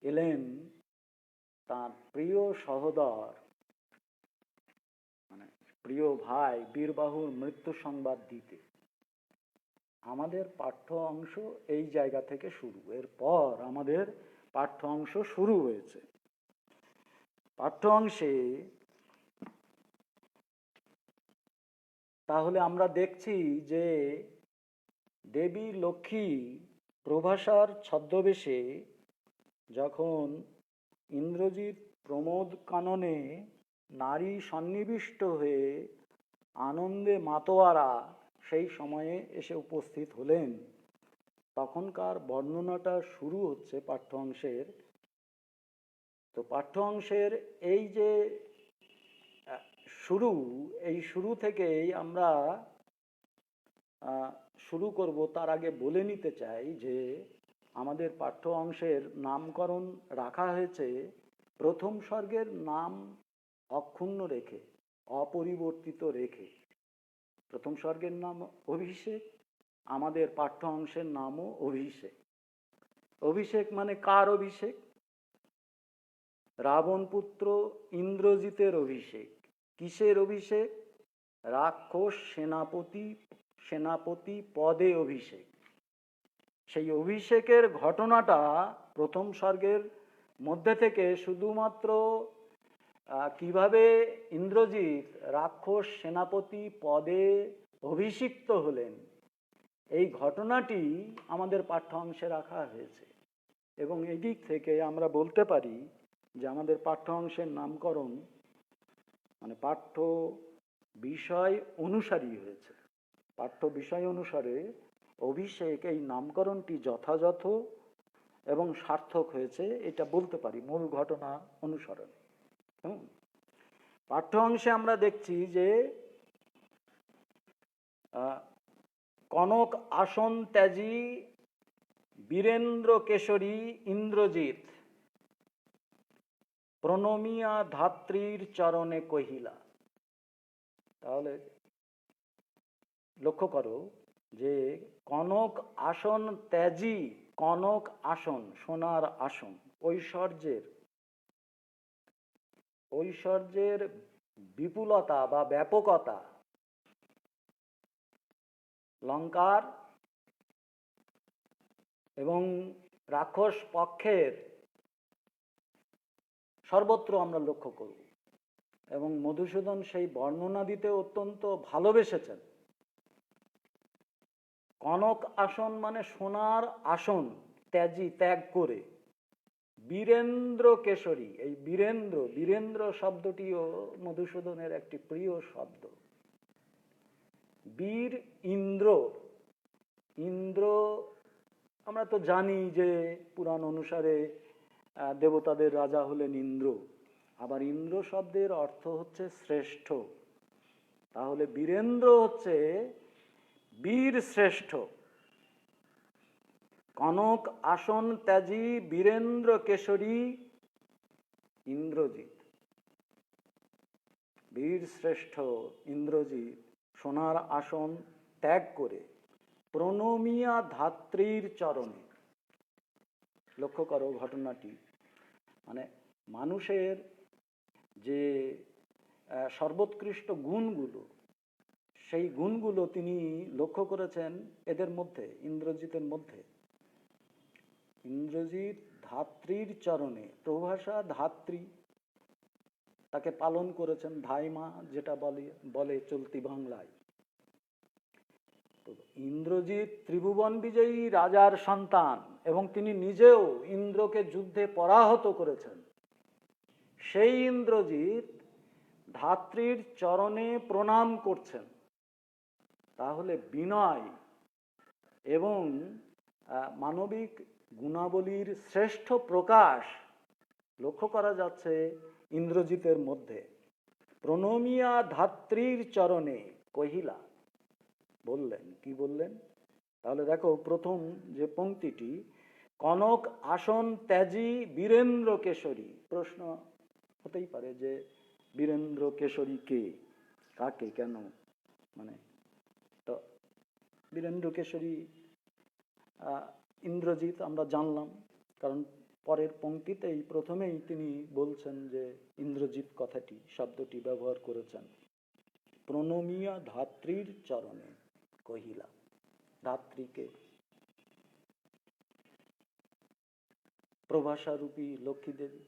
এলেন তার প্রিয় সহোদর, মানে প্রিয় ভাই বীরবাহুর মৃত্যু সংবাদ দিতে। আমাদের পাঠ্য অংশ এই জায়গা থেকে শুরু। এরপর আমাদের পাঠ্য অংশ শুরু হয়েছে। পাঠ্য অংশে তাহলে আমরা দেখছি যে দেবী লক্ষ্মী প্রভাসার ছদ্মবেশে যখন ইন্দ্রজিৎ প্রমোদ কাননে নারী সন্নিবিষ্ট হয়ে আনন্দে মাতোয়ারা সেই সময়ে এসে উপস্থিত হলেন, তখনকার বর্ণনাটা শুরু হচ্ছে পাঠ্য অংশের। তো পাঠ্য অংশের এই যে শুরু, এই শুরু থেকেই আমরা শুরু করব। তার আগে বলে নিতে চাই যে আমাদের পাঠ্য অংশের নামকরণ রাখা হয়েছে প্রথম স্বর্গের নাম অক্ষুণ্ণ রেখে, অপরিবর্তিত রেখে। প্রথম স্বর্গের নাম অভিষেক, আমাদের পাঠ্য অংশের নামও অভিষেক। অভিষেক মানে কার অভিষেক? রাবণ পুত্র ইন্দ্রজিতের অভিষেক। কিসের অভিষেক? রাক্ষস সেনাপতি পদে অভিষেক। সেই অভিষেকের ঘটনাটা প্রথম সর্গের মধ্যে থেকে শুধুমাত্র কিভাবে ইন্দ্রজিৎ রাক্ষস সেনাপতি পদে অভিষিক্ত হলেন, এই ঘটনাটি আমাদের পাঠ্য অংশে রাখা হয়েছে। এবং এই দিক থেকে আমরা বলতে পারি যে আমাদের পাঠ্য অংশের নামকরণ মানে পাঠ্য বিষয় অনুসারী হয়েছে। পাঠ্য বিষয় অনুসারে অভিষেক এই নামকরণটি যথাযথ এবং সার্থক হয়েছে, এটা বলতে পারি মূল ঘটনা অনুসরণে। পাঠ্য অংশে আমরা দেখছি যে কনক আসন ত্যাজি বীরেন্দ্র কেশরী ইন্দ্রজিৎ প্রণমিয়া ধাত্রীর চরণে কহিলা। তাহলে লক্ষ্য করো যে কনক আসন ত্যাজি, কনক আসন সোনার আসন, ঐশ্বর্যের বিপুলতা বা ব্যাপকতা, লঙ্কার এবং রাক্ষস পক্ষের সর্বত্র আমরা লক্ষ্য করব। এবং মধুসূদন সেই বর্ণনা দিতে অত্যন্ত ভালোবেসেছেন। কনক আসন মানে সোনার আসন ত্যাজি, ত্যাগ করে। বীরেন্দ্র কেশরী, এই বীরেন্দ্র শব্দটিও মধুসূদনের একটি প্রিয় শব্দ। বীর ইন্দ্র, ইন্দ্র আমরা তো জানি যে পুরাণ অনুসারে দেবতাদের রাজা হলেন ইন্দ্র। আবার ইন্দ্র শব্দের অর্থ হচ্ছে শ্রেষ্ঠ। তাহলে বীরেন্দ্র হচ্ছে বীর শ্রেষ্ঠ। কনক আসন ত্যাজি বীরেন্দ্র কেশরী ইন্দ্রজিৎ, বীর শ্রেষ্ঠ ইন্দ্রজিৎ সোনার আসন ত্যাগ করে প্রণমিয়া ধাত্রীর চরণে। লক্ষ্য করো ঘটনাটি, মানে মানুষের যে সর্বোৎকৃষ্ট গুণগুলো, সেই গুণগুলো তিনি লক্ষ্য করেছেন এদের মধ্যে, ইন্দ্রজিতের মধ্যে। ইন্দ্রজিৎ ধাত্রীর চরণে, প্রভাষা ধাত্রী, তাকে পালন করেছেন, ধাইমা যেটা বলে চলতি বাংলায়। ইন্দ্রজিৎ ত্রিভুবন বিজয়ী রাজার সন্তান এবং তিনি নিজেও ইন্দ্রকে যুদ্ধে পরাহত করেছেন। সেই ইন্দ্রজিৎ ধাত্রীর চরণে প্রণাম করছেন। তাহলে বিনয় এবং মানবিক গুণাবলীর শ্রেষ্ঠ প্রকাশ লক্ষ্য করা যাচ্ছে ইন্দ্রজিতের মধ্যে। প্রণমিয়া ধাত্রীর চরণে কহিলা, বললেন, কি বললেন? তাহলে দেখো প্রথম যে পংক্তিটি, কনক আসন ত্যাজি বীরেন্দ্র কেশরী। প্রশ্ন হতেই পারে যে বীরেন্দ্র কেশরী কে, কাকে, কেন? মানে তো বীরেন্দ্র কেশরী ইন্দ্রজিৎ আমরা জানলাম, কারণ পরের পংক্তিতেই প্রথমেই তিনি বলছেন যে ইন্দ্রজিৎ কথাটি, শব্দটি ব্যবহার করেছেন। প্রণমিয়া ধাত্রীর চরণে কহিলা। ধাত্রীকে প্রভাষারূপী লক্ষ্মী দেবী,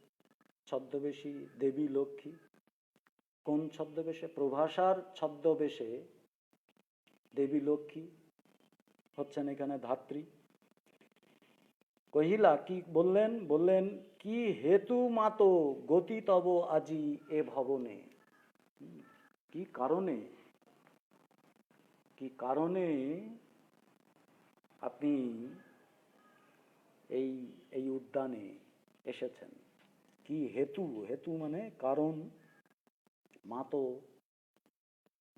ছদ্মবেশী দেবী লক্ষ্মী। কোন ছদ্মবেশে? প্রভাষার ছদ্মবেশে দেবী লক্ষ্মী হচ্ছেন এখানে ধাত্রী। কহিলা, কি বললেন? বললেন, কি হেতু মাতো গতি তব আজি এ ভবনে। কি কারণে, কি কারণে আপনি এই উদ্যানে এসেছেন? কি হেতু? হেতু মানে কারণ, মাতো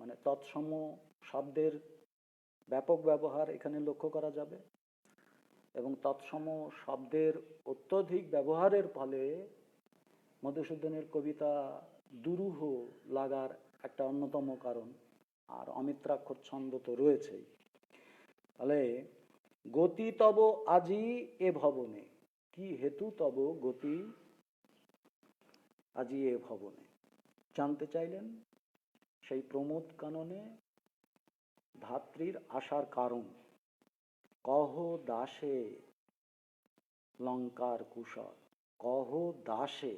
মানে তৎসম শব্দের ব্যাপক ব্যবহার এখানে লক্ষ্য করা যাবে। এবং তৎসম শব্দের অত্যধিক ব্যবহারের ফলে মধুসূদনের কবিতা দুরূহ লাগার একটা অন্যতম কারণ। আর অমিত্রাক্ষর ছন্দ তো রয়েছেই। তাহলে গতি তব আজি এ ভবনে, কি হেতু তব গতি আজি এ ভবনে, জানতে চাইলেন সেই প্রমোদ কাননে ধাত্রীর আসার কারণ, কহ দাসে লঙ্কার কুশল, কহ দাসে,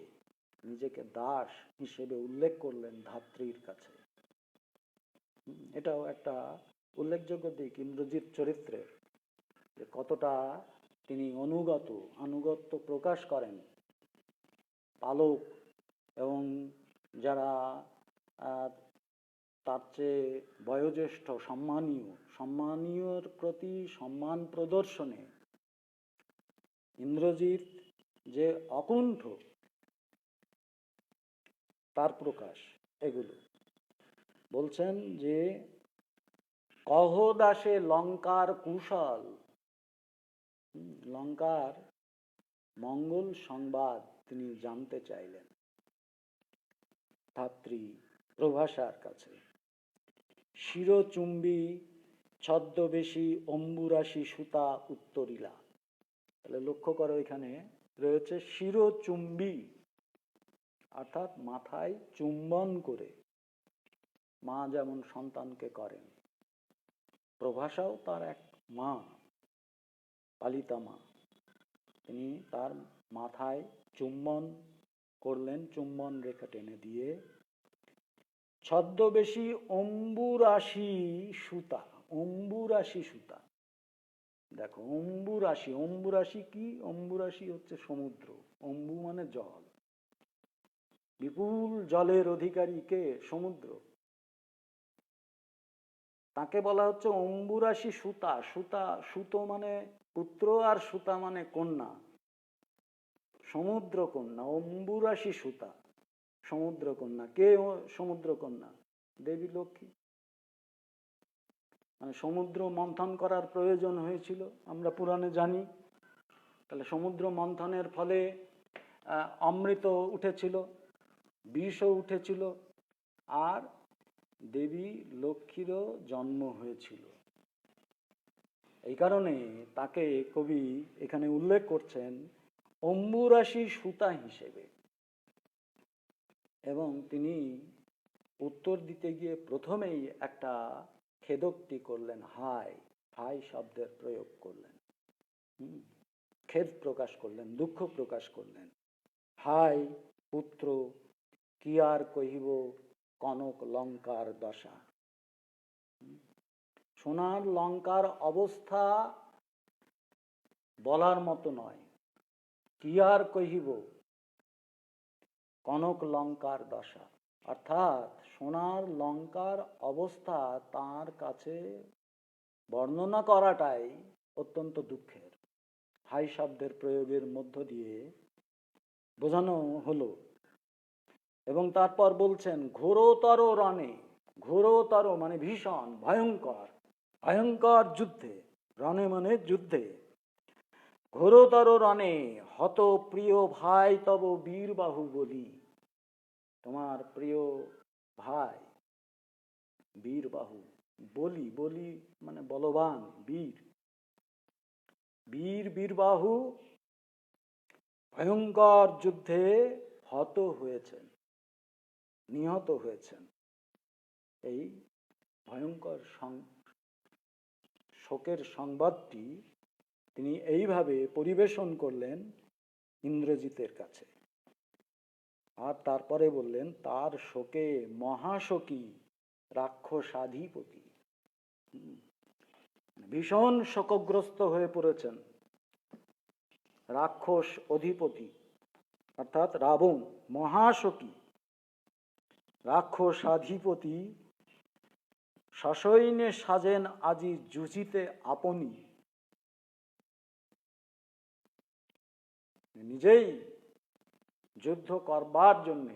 নিজেকে দাস হিসেবে উল্লেখ করলেন ধাত্রীর কাছে। এটাও একটা উল্লেখযোগ্য দিক ইন্দ্রজিৎ চরিত্রের, যে কতটা তিনি আনুগত্য প্রকাশ করেন পালক এবং যারা তার চেয়ে বয়োজ্যেষ্ঠ সম্মানীয়র প্রতি সম্মান প্রদর্শনে ইন্দ্রজিৎ যে অকুণ্ঠ তার প্রকাশ। এগুলো বলছেন যে কহ দাসে লঙ্কার কুশল, লঙ্কার মঙ্গল সংবাদ তিনি জানতে চাইলেন ধাত্রী প্রভাষার কাছে। শিরচুম্বী ছদ্মবেশী অম্বুরাশি সুতা উত্তরিলা। তাহলে লক্ষ্য করো, এখানে রয়েছে শিরচুম্বী, অর্থাৎ মাথায় চুম্বন করে মা যেমন সন্তানকে করেন, প্রভাষাও তার এক মা, পালিতা মা, তিনি তার মাথায় চুম্বন করলেন, চুম্বন রেখা টেনে দিয়ে। ছদ্মবেশী অম্বুরাশি সুতা, অম্বুরাশি সুতা, দেখো অম্বুরাশি কি? অম্বুরাশি হচ্ছে সমুদ্র, অম্বু মানে জল, বিপুল জলের অধিকারী কে? সমুদ্র। তাকে বলা হচ্ছে অম্বুরাশি সুতা। সুতো মানে পুত্র, আর সুতা মানে কন্যা, সমুদ্র কন্যা। অম্বুরাশি সুতা, সমুদ্র কন্যা। কে সমুদ্র কন্যা? দেবী লক্ষ্মী। মানে সমুদ্র মন্থন করার প্রয়োজন হয়েছিল, আমরা পুরাণে জানি। তাহলে সমুদ্র মন্থনের ফলে অমৃত উঠেছিল, বিষও উঠেছিল, আর দেবী লক্ষ্মীরও জন্ম হয়েছিল। এই কারণে তাকে কবি এখানে উল্লেখ করছেন অম্বুরাশি সুতা হিসেবে। এবং তিনি উত্তর দিতে গিয়ে প্রথমেই একটা খেদোক্তি করলেন, হাই শব্দের প্রয়োগ করলেন, খেদ প্রকাশ করলেন, দুঃখ প্রকাশ করলেন। হাই পুত্র, কি আর কহিব কনক লঙ্কার দশা। সোনার লঙ্কার অবস্থা বলার মতো নয়। কি আর কহিব কনক লঙ্কার দশা, অর্থাৎ সোনার লঙ্কার অবস্থা তার কাছে বর্ণনা করাটাই অত্যন্ত দুঃখের। হাই শব্দের প্রয়োগের মধ্য দিয়ে বোঝানো হলো। এবং তারপর বলছেন ঘোরতর রণে, ঘোরতর মানে ভীষণ, ভয়ঙ্কর, ভয়ঙ্কর যুদ্ধে, রণে মানে যুদ্ধে, ঘোরতর রণে হত প্রিয় ভাই তব বীরবাহু বলি। তোমার প্রিয় ভাই বীরবাহু, বলি মানে বলবান, বীরবাহু ভয়ঙ্কর যুদ্ধে হত হয়েছেন, নিহত হয়েছেন। এই ভয়ঙ্কর শোকের সংবাদটি তিনি এইভাবে পরিবেশন করলেন ইন্দ্রজিতের কাছে। আর তারপরে বললেন তার শোকে মহাশোকী রাক্ষসাধিপতি, ভীষণ শোকগ্রস্ত হয়ে পড়েছেন রাক্ষস অধিপতি অর্থাৎ রাবণ, মহাশোকী রাক্ষসাধিপতি। সসৈন্যে সাজেন আজি যুজিতে আপনি, নিজেই যুদ্ধ করবার জন্য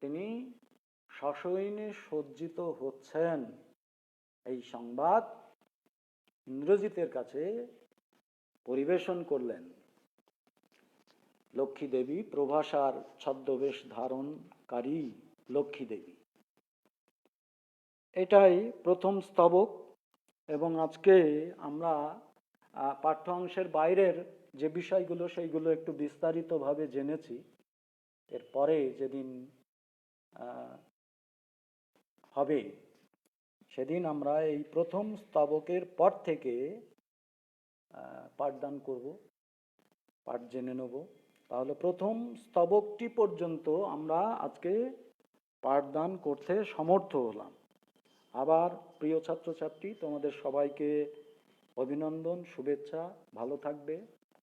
তিনি সসৈন্যে সজ্জিত হচ্ছেন। এই সংবাদ ইন্দ্রজিতের কাছে পরিবেশন করলেন লক্ষ্মী দেবী, প্রভাষার ছদ্মবেশ ধারণকারী লক্ষ্মী দেবী। এটাই প্রথম স্তবক। এবং আজকে আমরা পাঠ্য অংশের বাইরের যে বিষয়গুলো সেইগুলো একটু বিস্তারিতভাবে জেনেছি। এরপরে যেদিন হবে সেদিন আমরা এই প্রথম স্তবকের পর থেকে পাঠদান করব, পাঠ জেনে নেব। তাহলে প্রথম স্তবকটি পর্যন্ত আমরা আজকে পাঠদান করতে সমর্থ হলাম। আবার প্রিয় ছাত্রছাত্রী, তোমাদের সবাইকে অভিনন্দন, শুভেচ্ছা। ভালো থাকবে,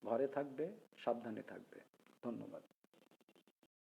ঘরে থাকবে, সাবধানে থাকবে। ধন্যবাদ।